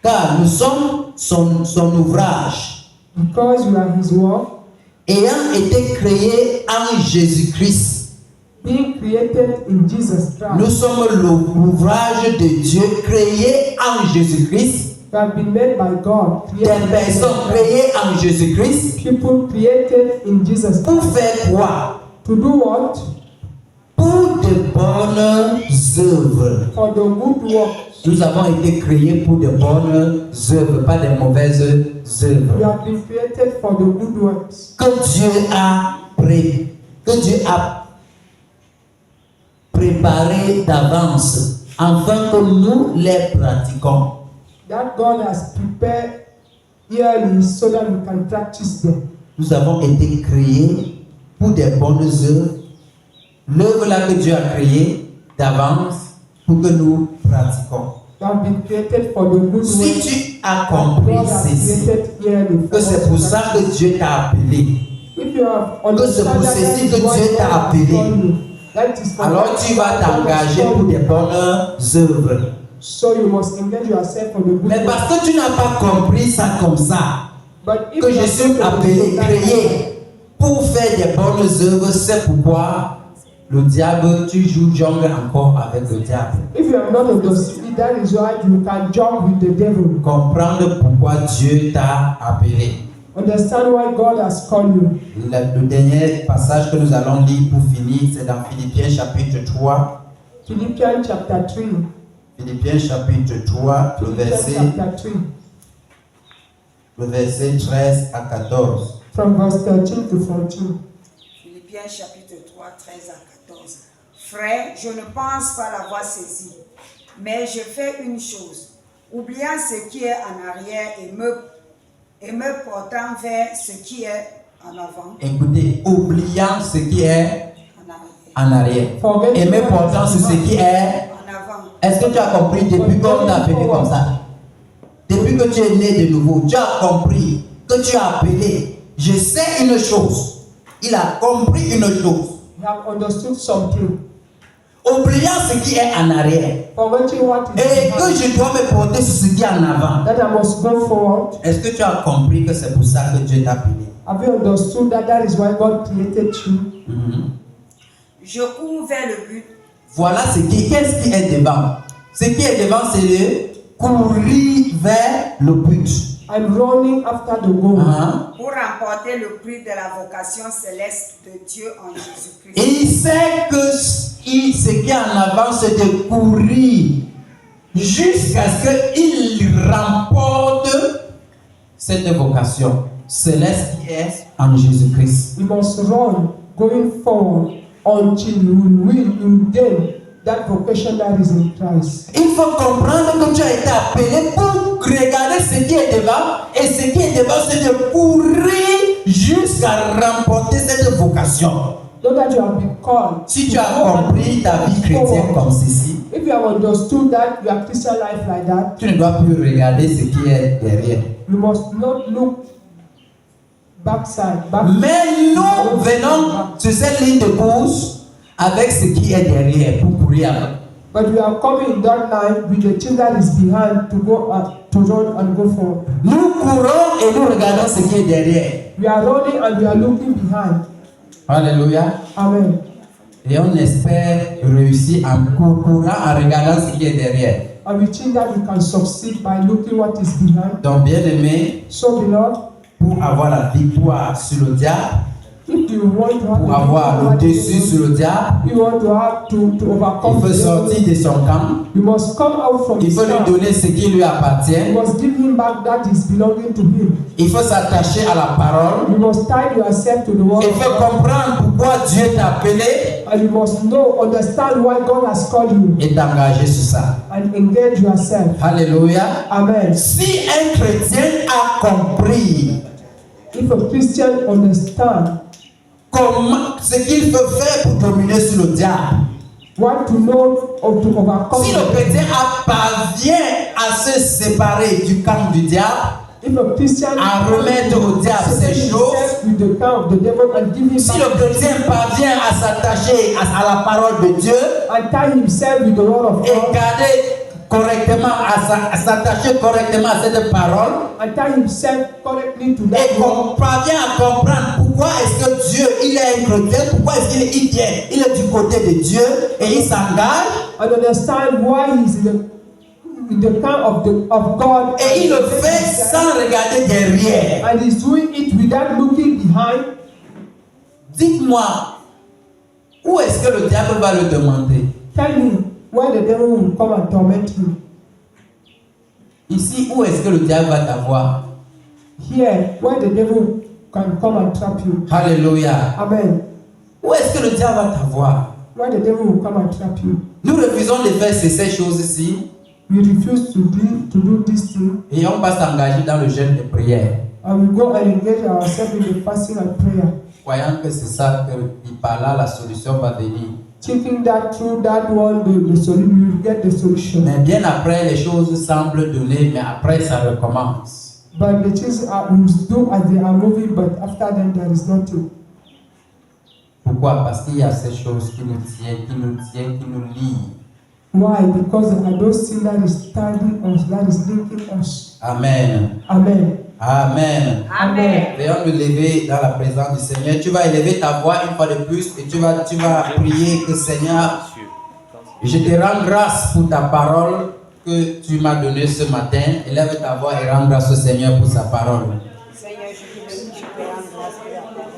Car nous sommes son ouvrage, Because you are his work, ayant été créés en Jésus-Christ. being created in Jesus Nous Christ. sommes l'ouvrage de Dieu créé en Jésus-Christ. You have been made by God, Des created in Jesus personnes Christ. créées en Jésus-Christ. People created in Jesus Pour Christ. faire quoi? To do what? Pour de bonnes œuvres. For the good work. Nous avons été créés pour de bonnes œuvres, pas de mauvaises You œuvres. have been created for the good works. Que Dieu a préparé d'avance, afin que nous les pratiquons. That God has prepared yearly so that we can practice them. Nous avons été créés pour des bonnes œuvres. L'œuvre là que Dieu a créée d'avance pour que nous pratiquons. You have been created for the good Si works. tu as that compris God has ceci, created yearly for que us c'est to pour ça practice. que Dieu t'a appelé, If you have que c'est pour understood that ceci that que is what Dieu God t'a has appelé, called you, that is for alors that tu vas God has t'engager called pour you. des bonnes œuvres. So you must engage yourself for the good Mais works. parce que tu n'as pas compris ça comme ça, But if que you je are suis going to appelé, do that, créé pour faire des bonnes œuvres, c'est pourquoi le diable, tu joues jongle encore avec le diable. if you have not understood, that is why you can jump with the devil. Comprendre pourquoi Dieu t'a appelé. Understand why God has called you. Le dernier passage que nous allons lire pour finir, c'est dans Philippiens chapitre 3. Philippians chapter 3. Philippiens chapitre 3, Philippians chapter 3. le verset 13 à 14. From verse 13 to 14. Philippiens chapitre 3, 13 à 14. Frères, je ne pense pas l'avoir saisi, mais je fais une chose, oubliant ce qui est en arrière et me portant vers ce qui est en avant. Écoutez, oubliant ce qui est En arrière. en arrière et me portant sur ce qui est. En avant. Est-ce que tu as compris depuis qu'on t'a appelé comme ça? Depuis que tu es né de nouveau, tu as compris que tu as appelé. Je sais une chose. Il a compris une chose. You have understood something. Oubliant ce qui est en arrière Forgetting what is et que behind, je dois me porter sur ce qui est en avant. that I must go forward. Est-ce que tu as compris que c'est pour ça que Dieu t'a appelé? Have you understood that that is why God created you? Je cours vers le but. Voilà qu'est-ce qui est devant. Ce qui est devant, c'est de courir vers le but. I'm running after the goal. Pour remporter le prix de la vocation céleste de Dieu en Jésus-Christ. Et il sait que ce qui est en avant, c'est de courir jusqu'à ce qu'il remporte cette vocation céleste qui est en Jésus-Christ. You must run going forward until you win, you gain that vocation that is in Christ. Il faut comprendre que tu as été appelé pour regarder ce qui est devant, et ce qui est devant, c'est de courir jusqu'à remporter cette vocation. Know that you have been called. Si tu as compris ta vie chrétienne comme ceci, If you have understood that your Christian life like that, tu ne dois plus regarder ce qui est derrière. you must not look backside. Back. Mais nous venons sur cette ligne de course avec ce qui est derrière pour courir avec. But we are coming in that line with the thing that is behind to go to run and go forward. Nous courons et nous regardons ce qui est derrière. We are running and we are looking behind. Alléluia. Amen. Et on espère réussir en courant, en regardant ce qui est derrière. And we think that we can succeed by looking what is behind. Donc, bien aimé, So, beloved, pour avoir la victoire sur le diable, if you want to have pour avoir le dessus sur le diable, you want to have to overcome il faut the devil, sortir de son camp. you must come out from Il his faut lui camp. donner ce qui lui You appartient. must give him back that is belonging to him. Il faut s'attacher à la parole. You must tie yourself to the word Il of faut God. comprendre pourquoi Dieu t'a appelé And you must understand why God has called you et t'engager sur ça. and engage yourself. Alléluia. Amen. Si un chrétien a compris If a Christian understand comment ce qu'il faut faire pour dominer sur le diable, what to know or to overcome, si le chrétien parvient à se séparer du camp du diable, if a Christian à remettre au diable separate ces choses, himself with the camp of the devil and give him si le back chrétien parvient à s'attacher à la parole de Dieu and tie himself with the word of et God correctement, à s'attacher correctement à cette parole, and tie himself correctly to that et word, qu'on parvient à comprendre pourquoi est-ce que Dieu, il est un chrétien, pourquoi est-ce qu'il vient, il est du côté de Dieu et il s'engage, and understand why he's in the camp of God, et il le fait sans regarder derrière. and he's doing it without looking behind. Dites-moi, où est-ce que le diable va le demander? Tell me why the devil will come and torment you. Ici, où est-ce que le diable va t'avoir? Here, why the devil can come and trap you. Alléluia. Amen. Où est-ce que le diable va t'avoir? Why the devil will come and trap you. Nous refusons de faire ces choses-ci We refuse to do this thing, et on va s'engager dans le jeûne de prière, and we go and engage ourselves in the fasting and prayer, croyant que c'est ça que par là la solution va venir. thinking that through that one the solution we will get the solution. Mais bien après, les choses semblent donner, mais après ça recommence. But the things will do as they are moving, but after them there is nothing. Pourquoi? Parce qu'il y a ces choses qui nous tiennent, qui nous lient. Why? Because there are those things that is standing us, that is linking us. Amen. Amen. Amen. Amen. Veuillons nous lever dans la présence du Seigneur. Tu vas élever ta voix une fois de plus et tu vas prier que Seigneur, je te rends grâce pour ta parole que tu m'as donnée ce matin. Élève ta voix et rends grâce au Seigneur pour sa parole. Seigneur, je te rends grâce pour la parole.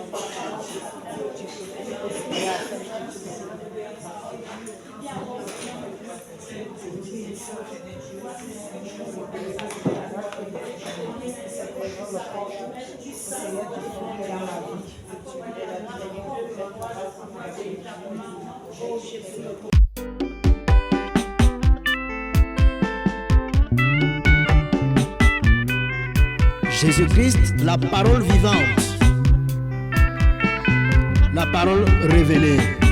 Jésus-Christ, la parole vivante, la parole révélée.